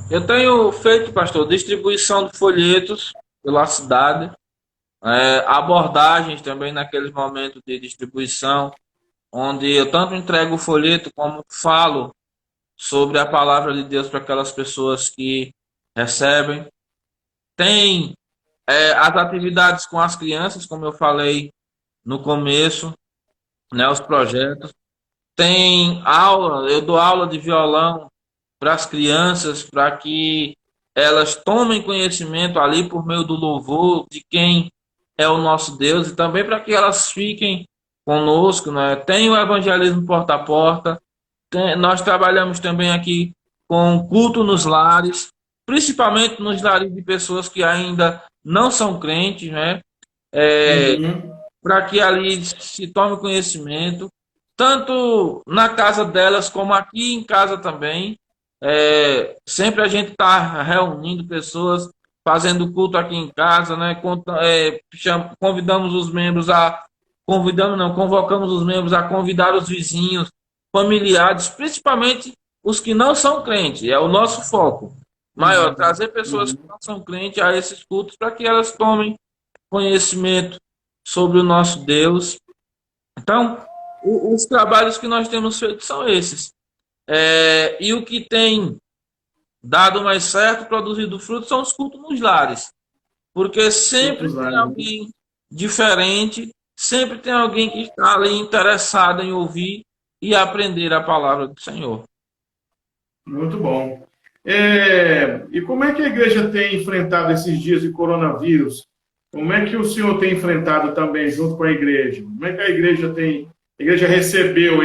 Speaker 3: Eu tenho feito, pastor, distribuição de folhetos pela cidade, abordagens também naqueles momentos de distribuição, onde eu tanto entrego o folheto como falo sobre a palavra de Deus para aquelas pessoas que recebem. Tem as atividades com as crianças, como eu falei no começo, né, os projetos. Tem aula, eu dou aula de violão para as crianças, para que elas tomem conhecimento ali por meio do louvor de quem é o nosso Deus, e também para que elas fiquem conosco, né? Tem o evangelismo porta a porta, nós trabalhamos também aqui com culto nos lares, principalmente nos lares de pessoas que ainda não são crentes, né?
Speaker 2: Uhum.
Speaker 3: Para que ali se tome conhecimento, tanto na casa delas como aqui em casa também. Sempre a gente está reunindo pessoas, fazendo culto aqui em casa, né? Convidamos os membros a. Convidamos, não, convocamos os membros a convidar os vizinhos, familiares, principalmente os que não são crentes. É o nosso foco maior,
Speaker 2: Uhum.
Speaker 3: trazer pessoas que não são crentes a esses cultos para que elas tomem conhecimento sobre o nosso Deus. Então, os trabalhos que nós temos feito são esses. E o que tem dado mais certo, produzido fruto, são os cultos nos lares. Porque sempre
Speaker 2: Outros
Speaker 3: tem
Speaker 2: lares.
Speaker 3: alguém diferente, sempre tem alguém que está ali interessado em ouvir e aprender a palavra do Senhor.
Speaker 2: Muito bom. E como é que a igreja tem enfrentado esses dias de coronavírus? Como é que o senhor tem enfrentado também junto com a igreja? Como é que a igreja recebeu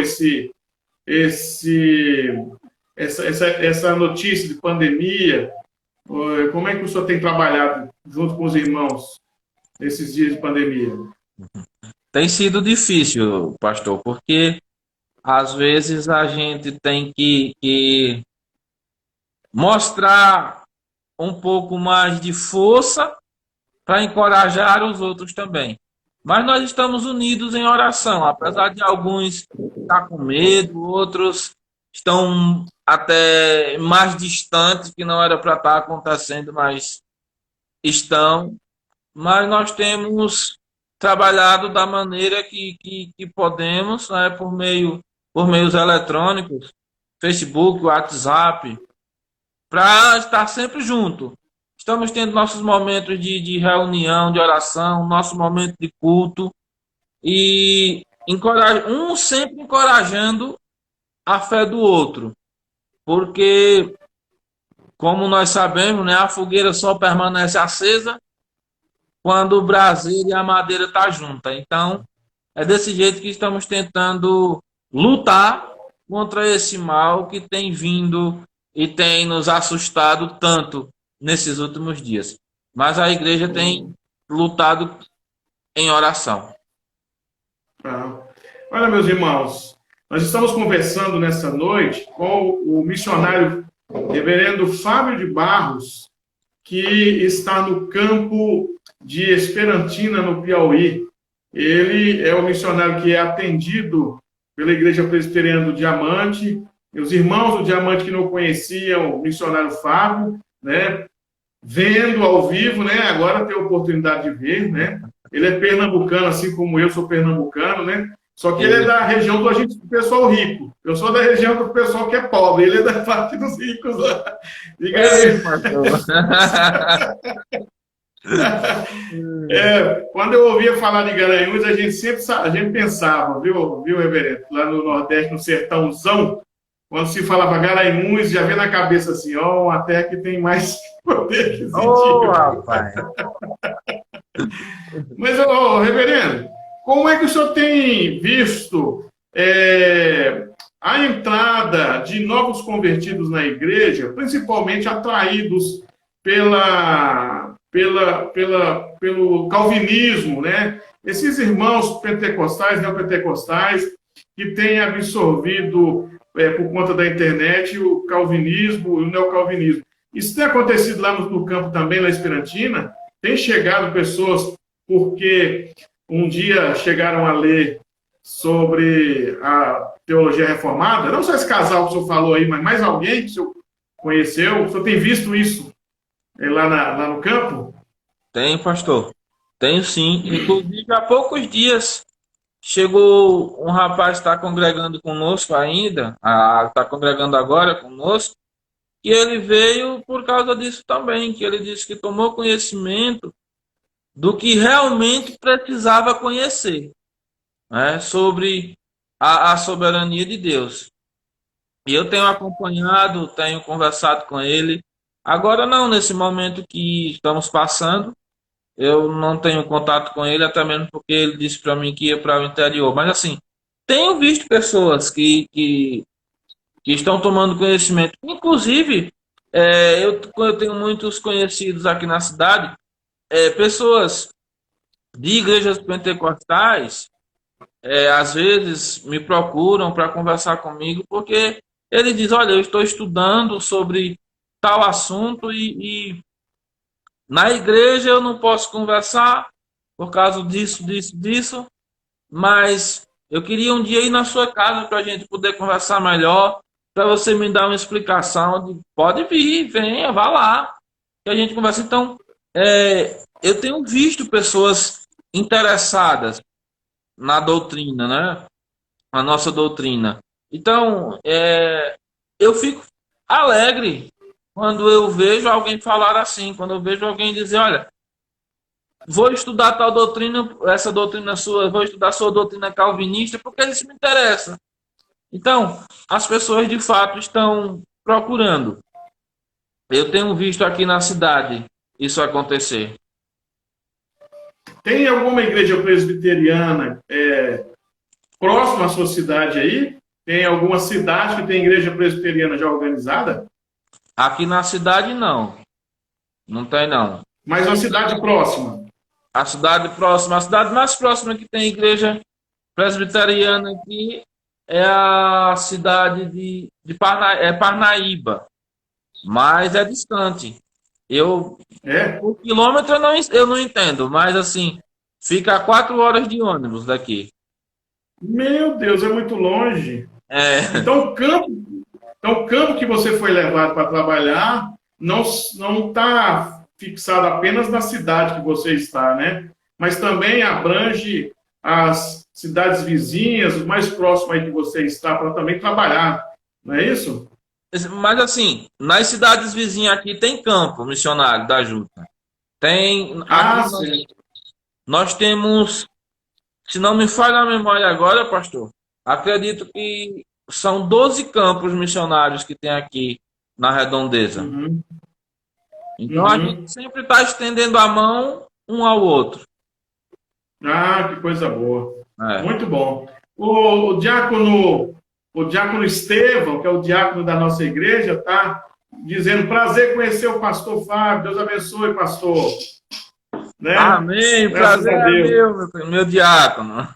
Speaker 2: essa notícia de pandemia? Como é que o senhor tem trabalhado junto com os irmãos nesses dias de pandemia?
Speaker 3: Tem sido difícil, pastor, porque às vezes a gente tem que mostrar um pouco mais de força para encorajar os outros também. Mas nós estamos unidos em oração, apesar de alguns estar com medo, outros estão até mais distantes, que não era para estar acontecendo, mas estão. Mas nós temos trabalhado da maneira que podemos, né, por meios eletrônicos, Facebook, WhatsApp, para estar sempre junto. estamos tendo nossos momentos de reunião, de oração, nosso momento de culto, e um sempre encorajando a fé do outro, porque, como nós sabemos, né, a fogueira só permanece acesa quando o braseiro e a madeira estão juntas. Então, é desse jeito que estamos tentando lutar contra esse mal que tem vindo e tem nos assustado tanto nesses últimos dias. Mas a igreja tem lutado em oração.
Speaker 2: Ah. Olha, meus irmãos, nós estamos conversando nessa noite com o missionário reverendo Fábio de Barros, que está no campo de Esperantina, no Piauí. Ele é o missionário que é atendido pela Igreja Presbiteriana do Diamante. Os irmãos do Diamante que não conheciam o missionário Fábio, né, vendo ao vivo, né, agora tem a oportunidade de ver, né? Ele é pernambucano, assim como eu sou pernambucano, né? Só que ele é da região do pessoal rico. Eu sou da região do pessoal que é pobre. Ele é da parte dos ricos lá. Diga aí. Quando eu ouvia falar de Garanhuns, a gente pensava, viu, reverendo? Lá no Nordeste, no sertãozão, quando se falava Garanhuns, já vê na cabeça assim, ó, uma terra que tem mais poder aquisitivo.
Speaker 3: Ô, rapaz!
Speaker 2: Mas, reverendo, como é que o senhor tem visto a entrada de novos convertidos na igreja, principalmente atraídos pelo calvinismo, né? Esses irmãos pentecostais, neopentecostais, que têm absorvido, por conta da internet, o calvinismo e o neocalvinismo. Isso tem acontecido lá no campo também, na Esperantina? Tem chegado pessoas porque um dia chegaram a ler sobre a teologia reformada? Não só esse casal que o senhor falou aí, mas mais alguém que o senhor conheceu? O senhor tem visto isso lá no campo?
Speaker 3: Tem, pastor. Tenho sim. Inclusive, há poucos dias chegou um rapaz que está congregando conosco ainda, está congregando agora conosco, e ele veio por causa disso também, que ele disse que tomou conhecimento do que realmente precisava conhecer, né, sobre a soberania de Deus. E eu tenho acompanhado, tenho conversado com ele. Agora não, nesse momento que estamos passando, eu não tenho contato com ele, até mesmo porque ele disse para mim que ia para o interior. Mas assim, tenho visto pessoas que estão tomando conhecimento. Inclusive, eu tenho muitos conhecidos aqui na cidade, pessoas de igrejas pentecostais, às vezes me procuram para conversar comigo, porque ele diz, olha, eu estou estudando sobre tal assunto e na igreja eu não posso conversar por causa disso, mas eu queria um dia ir na sua casa para a gente poder conversar melhor, para você me dar uma explicação de, pode vir, venha, vá lá, que a gente conversa. Então, eu tenho visto pessoas interessadas na doutrina, né? Na nossa doutrina. Então, eu fico alegre quando eu vejo alguém falar assim, quando eu vejo alguém dizer, olha, vou estudar tal doutrina, essa doutrina sua, vou estudar sua doutrina calvinista, porque isso me interessa. Então, as pessoas de fato estão procurando. Eu tenho visto aqui na cidade isso acontecer.
Speaker 2: Tem alguma igreja presbiteriana próxima à sua cidade aí? Tem alguma cidade que tem igreja presbiteriana já organizada?
Speaker 3: Aqui na cidade, não. Não tem, não.
Speaker 2: Mas uma cidade próxima?
Speaker 3: A cidade mais próxima que tem igreja presbiteriana aqui é a cidade de Parnaíba. Mas é distante. Por quilômetro eu não entendo, mas assim, fica a 4 horas de ônibus daqui.
Speaker 2: Meu Deus, é muito longe. Então o campo que você foi levado para trabalhar não está fixado apenas na cidade que você está, né? Mas também abrange as cidades vizinhas, o mais próximo aí que você está, para também trabalhar, não é isso?
Speaker 3: Mas assim, nas cidades vizinhas aqui tem campo missionário da Juta. Tem.
Speaker 2: Ah,
Speaker 3: Aqui
Speaker 2: sim.
Speaker 3: nós temos, se não me falha a memória agora, pastor, acredito que são 12 campos missionários que tem aqui na redondeza.
Speaker 2: Uhum,
Speaker 3: Então a gente
Speaker 2: uhum.
Speaker 3: sempre está estendendo a mão um ao outro.
Speaker 2: Ah, que coisa boa.
Speaker 3: É.
Speaker 2: Muito bom. O diácono Estevão, que é o diácono da nossa igreja, tá dizendo prazer conhecer o pastor Fábio. Deus abençoe, pastor. Né?
Speaker 3: Amém.
Speaker 2: Graças
Speaker 3: Prazer
Speaker 2: a
Speaker 3: é
Speaker 2: Deus.
Speaker 3: meu diácono.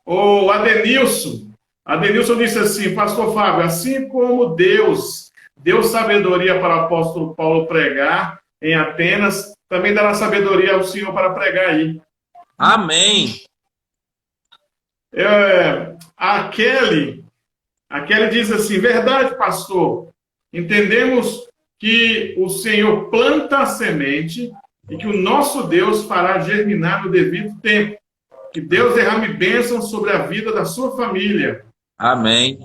Speaker 2: O Adenilson disse assim, pastor Fábio, assim como Deus deu sabedoria para o apóstolo Paulo pregar em Atenas, também dará sabedoria ao Senhor para pregar aí.
Speaker 3: Amém.
Speaker 2: A Kelly diz assim, verdade, pastor, entendemos que o Senhor planta a semente e que o nosso Deus fará germinar no devido tempo. Que Deus derrame bênção sobre a vida da sua família.
Speaker 3: Amém.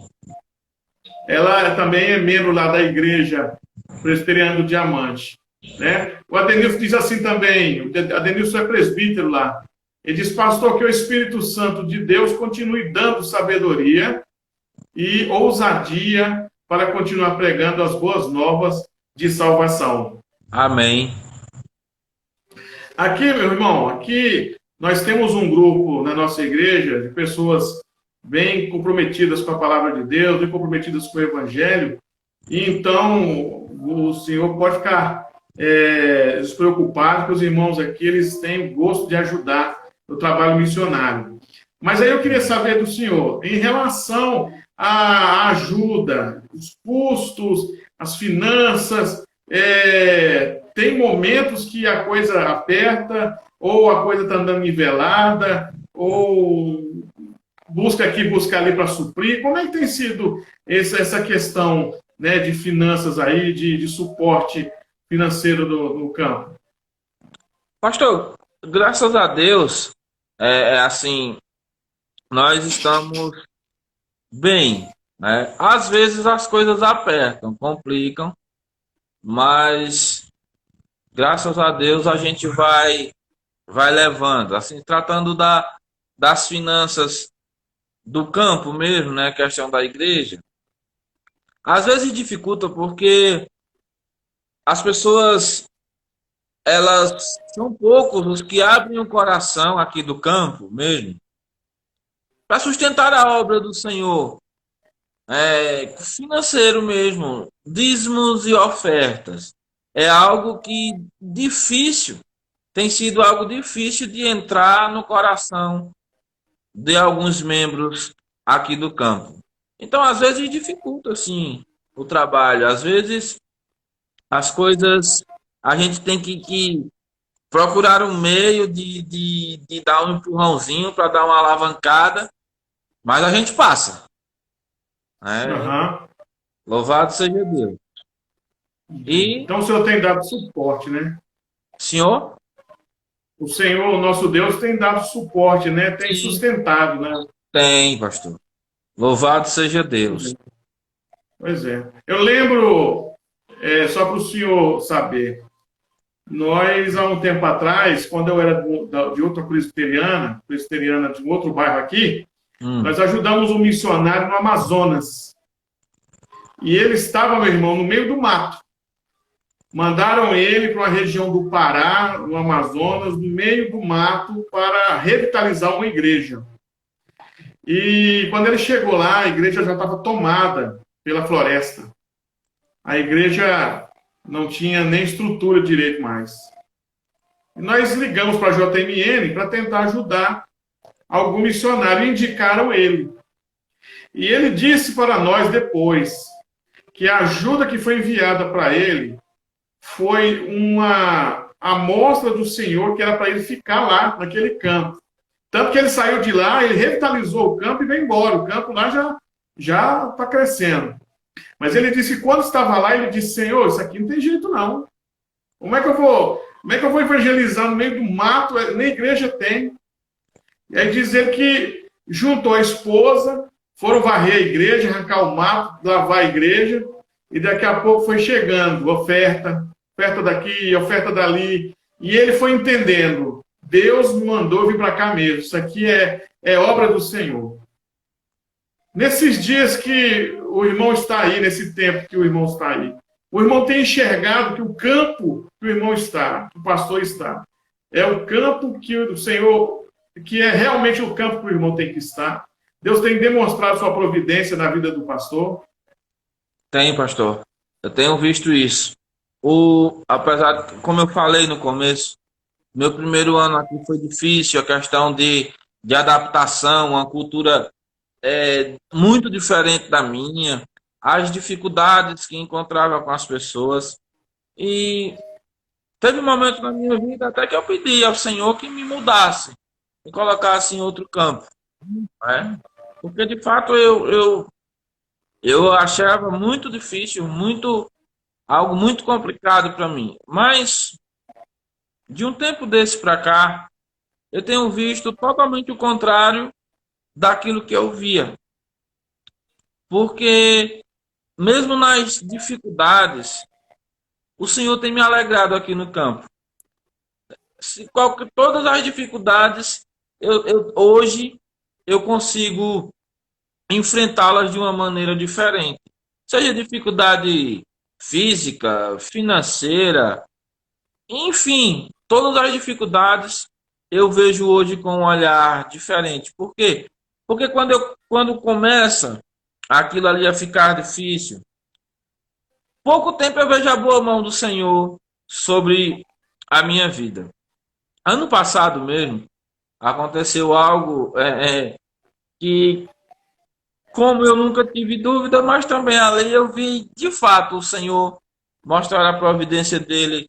Speaker 2: Ela também é membro lá da igreja presbiteriana do Diamante. Né? O Adenilson diz assim também, o Adenilson é presbítero lá. Ele diz, pastor, que o Espírito Santo de Deus continue dando sabedoria e ousadia para continuar pregando as boas novas de salvação.
Speaker 3: Amém.
Speaker 2: Aqui, meu irmão, aqui nós temos um grupo na nossa igreja de pessoas bem comprometidas com a palavra de Deus, bem comprometidas com o Evangelho, e então o senhor pode ficar despreocupado, que os irmãos aqui eles têm gosto de ajudar no trabalho missionário. Mas aí eu queria saber do senhor, em relação à ajuda, os custos, as finanças, tem momentos que a coisa aperta, ou a coisa está andando nivelada, ou busca aqui, busca ali para suprir. Como é que tem sido essa questão, né, de finanças aí, de suporte financeiro no campo?
Speaker 3: Pastor, graças a Deus, assim, nós estamos bem, né? Às vezes as coisas apertam, complicam, mas graças a Deus a gente vai levando, assim, tratando das finanças do campo mesmo, né, questão da igreja. Às vezes dificulta porque as pessoas, elas são poucos os que abrem o coração aqui do campo mesmo para sustentar a obra do Senhor, financeiro mesmo, dízimos e ofertas. É algo que difícil, tem sido algo difícil de entrar no coração de alguns membros aqui do campo. Então, às vezes dificulta assim o trabalho, às vezes as coisas a gente tem que procurar um meio de dar um empurrãozinho para dar uma alavancada, mas a gente passa. Né?
Speaker 2: Uhum.
Speaker 3: Louvado seja Deus. E,
Speaker 2: Então o Senhor tem dado suporte, né?
Speaker 3: senhor?
Speaker 2: O Senhor, o nosso Deus, tem dado suporte, né? Tem
Speaker 3: Sim,
Speaker 2: sustentado, né?
Speaker 3: tem, pastor. Louvado seja Deus.
Speaker 2: Pois é. Eu lembro, só para o senhor saber, nós, há um tempo atrás, quando eu era de outra presbiteriana de um outro bairro aqui, nós ajudamos um missionário no Amazonas. E ele estava, meu irmão, no meio do mato. Mandaram ele para uma região do Pará, no Amazonas, no meio do mato, para revitalizar uma igreja. E quando ele chegou lá, a igreja já estava tomada pela floresta. A igreja não tinha nem estrutura direito mais. E nós ligamos para a JMN para tentar ajudar algum missionário e indicaram ele. E ele disse para nós depois que a ajuda que foi enviada para ele foi uma amostra do Senhor que era para ele ficar lá, naquele campo. Tanto que ele saiu de lá, ele revitalizou o campo e veio embora. O campo lá já está crescendo. Mas ele disse que quando estava lá, ele disse, Senhor, isso aqui não tem jeito não. Como é que eu vou evangelizar no meio do mato? Nem igreja tem. E aí diz ele que juntou a esposa, foram varrer a igreja, arrancar o mato, lavar a igreja, e daqui a pouco foi chegando oferta, oferta daqui, oferta dali, e ele foi entendendo, Deus me mandou vir para cá mesmo, isso aqui é obra do Senhor. Nesses dias que o irmão está aí, nesse tempo que o irmão está aí, o irmão tem enxergado que o campo que o irmão está, que o pastor está, é o campo que o Senhor, que é realmente o campo que o irmão tem que estar. Deus tem demonstrado sua providência na vida do pastor.
Speaker 3: Tem, pastor. Eu tenho visto isso. Apesar, como eu falei no começo, meu primeiro ano aqui foi difícil, a questão de adaptação, uma cultura muito diferente da minha, as dificuldades que encontrava com as pessoas. E teve um momento na minha vida até que eu pedi ao Senhor que me mudasse, me colocasse em outro campo. Né? Porque, de fato, eu achava muito difícil, algo muito complicado para mim. Mas, de um tempo desse para cá, eu tenho visto totalmente o contrário daquilo que eu via. Porque, mesmo nas dificuldades, o Senhor tem me alegrado aqui no campo. Todas as dificuldades, hoje, eu consigo enfrentá-las de uma maneira diferente. Seja dificuldade física, financeira, enfim, todas as dificuldades eu vejo hoje com um olhar diferente. Por quê? Porque quando começa aquilo ali a ficar difícil, pouco tempo eu vejo a boa mão do Senhor sobre a minha vida. Ano passado mesmo, aconteceu algo que, como eu nunca tive dúvida, mas também ali eu vi, de fato, o Senhor mostrar a providência dele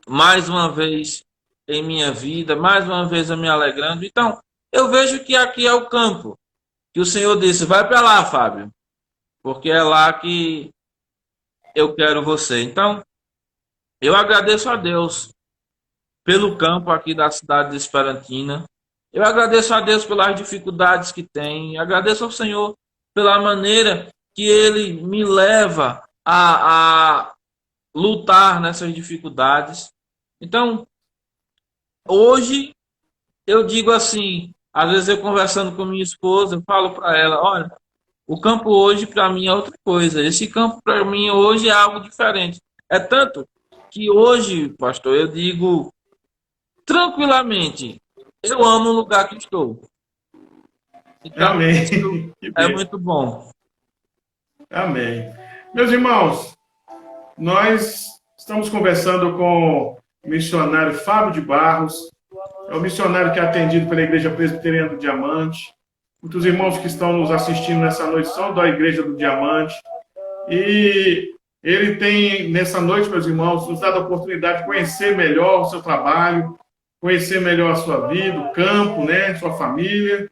Speaker 3: mais uma vez em minha vida, mais uma vez eu me alegrando. Então, eu vejo que aqui é o campo, que o Senhor disse, vai para lá, Fábio, porque é lá que eu quero você. Então, eu agradeço a Deus pelo campo aqui da cidade de Esperantina. Eu agradeço a Deus pelas dificuldades que tem. Agradeço ao Senhor pela maneira que Ele me leva a lutar nessas dificuldades. Então, hoje, eu digo assim, às vezes eu conversando com minha esposa, eu falo para ela, olha, o campo hoje para mim é outra coisa. Esse campo para mim hoje é algo diferente. É tanto que hoje, pastor, eu digo tranquilamente, eu amo o lugar que estou. Então,
Speaker 2: Amém.
Speaker 3: isso é muito bom.
Speaker 2: Amém. Meus irmãos, nós estamos conversando com o missionário Fábio de Barros, é o missionário que é atendido pela Igreja Presbiteriana do Diamante. Muitos irmãos que estão nos assistindo nessa noite são da Igreja do Diamante. E ele tem, nessa noite, meus irmãos, nos dado a oportunidade de conhecer melhor o seu trabalho, conhecer melhor a sua vida, o campo, né, sua família.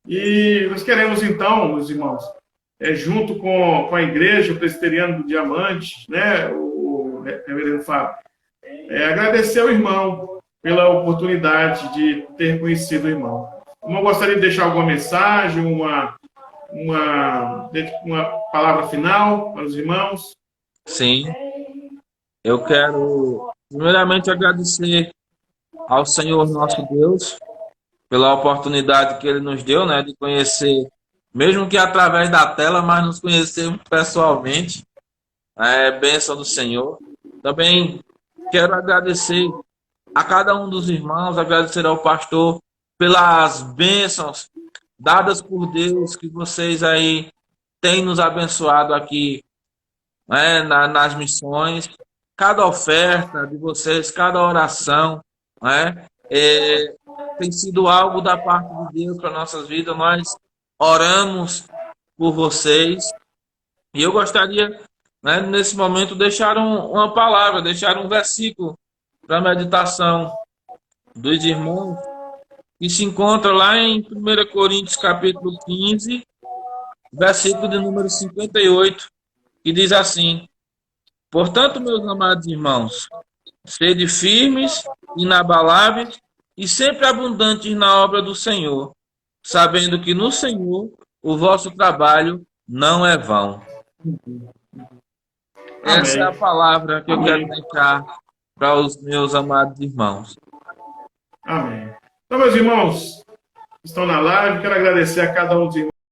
Speaker 2: E nós queremos, então, meus irmãos, junto com a Igreja Presbiteriana do Diamante, né, o reverendo Fábio, agradecer ao irmão pela oportunidade de ter conhecido o irmão. Eu gostaria de deixar alguma mensagem, uma palavra final para os irmãos.
Speaker 3: Sim. Eu quero, primeiramente, agradecer ao Senhor nosso Deus pela oportunidade que Ele nos deu, né, de conhecer, mesmo que através da tela, mas nos conhecermos pessoalmente. É bênção do Senhor. Também quero agradecer a cada um dos irmãos, agradecer ao pastor pelas bênçãos dadas por Deus, que vocês aí têm nos abençoado aqui, né, nas missões. Cada oferta de vocês, cada oração, né, tem sido algo da parte de Deus para nossas vidas. Nós oramos por vocês. E eu gostaria, né, nesse momento, deixar uma palavra, deixar um versículo para a meditação dos irmãos, que se encontra lá em 1 Coríntios, capítulo 15, versículo de número 58, que diz assim: portanto, meus amados irmãos, sede firmes, inabaláveis e sempre abundantes na obra do Senhor, sabendo que no Senhor o vosso trabalho não é vão. Essa é a
Speaker 2: Amém.
Speaker 3: palavra que eu quero
Speaker 2: Amém.
Speaker 3: deixar para os meus amados irmãos.
Speaker 2: Amém. Então, meus irmãos, que estão na live, quero agradecer a cada um dos irmãos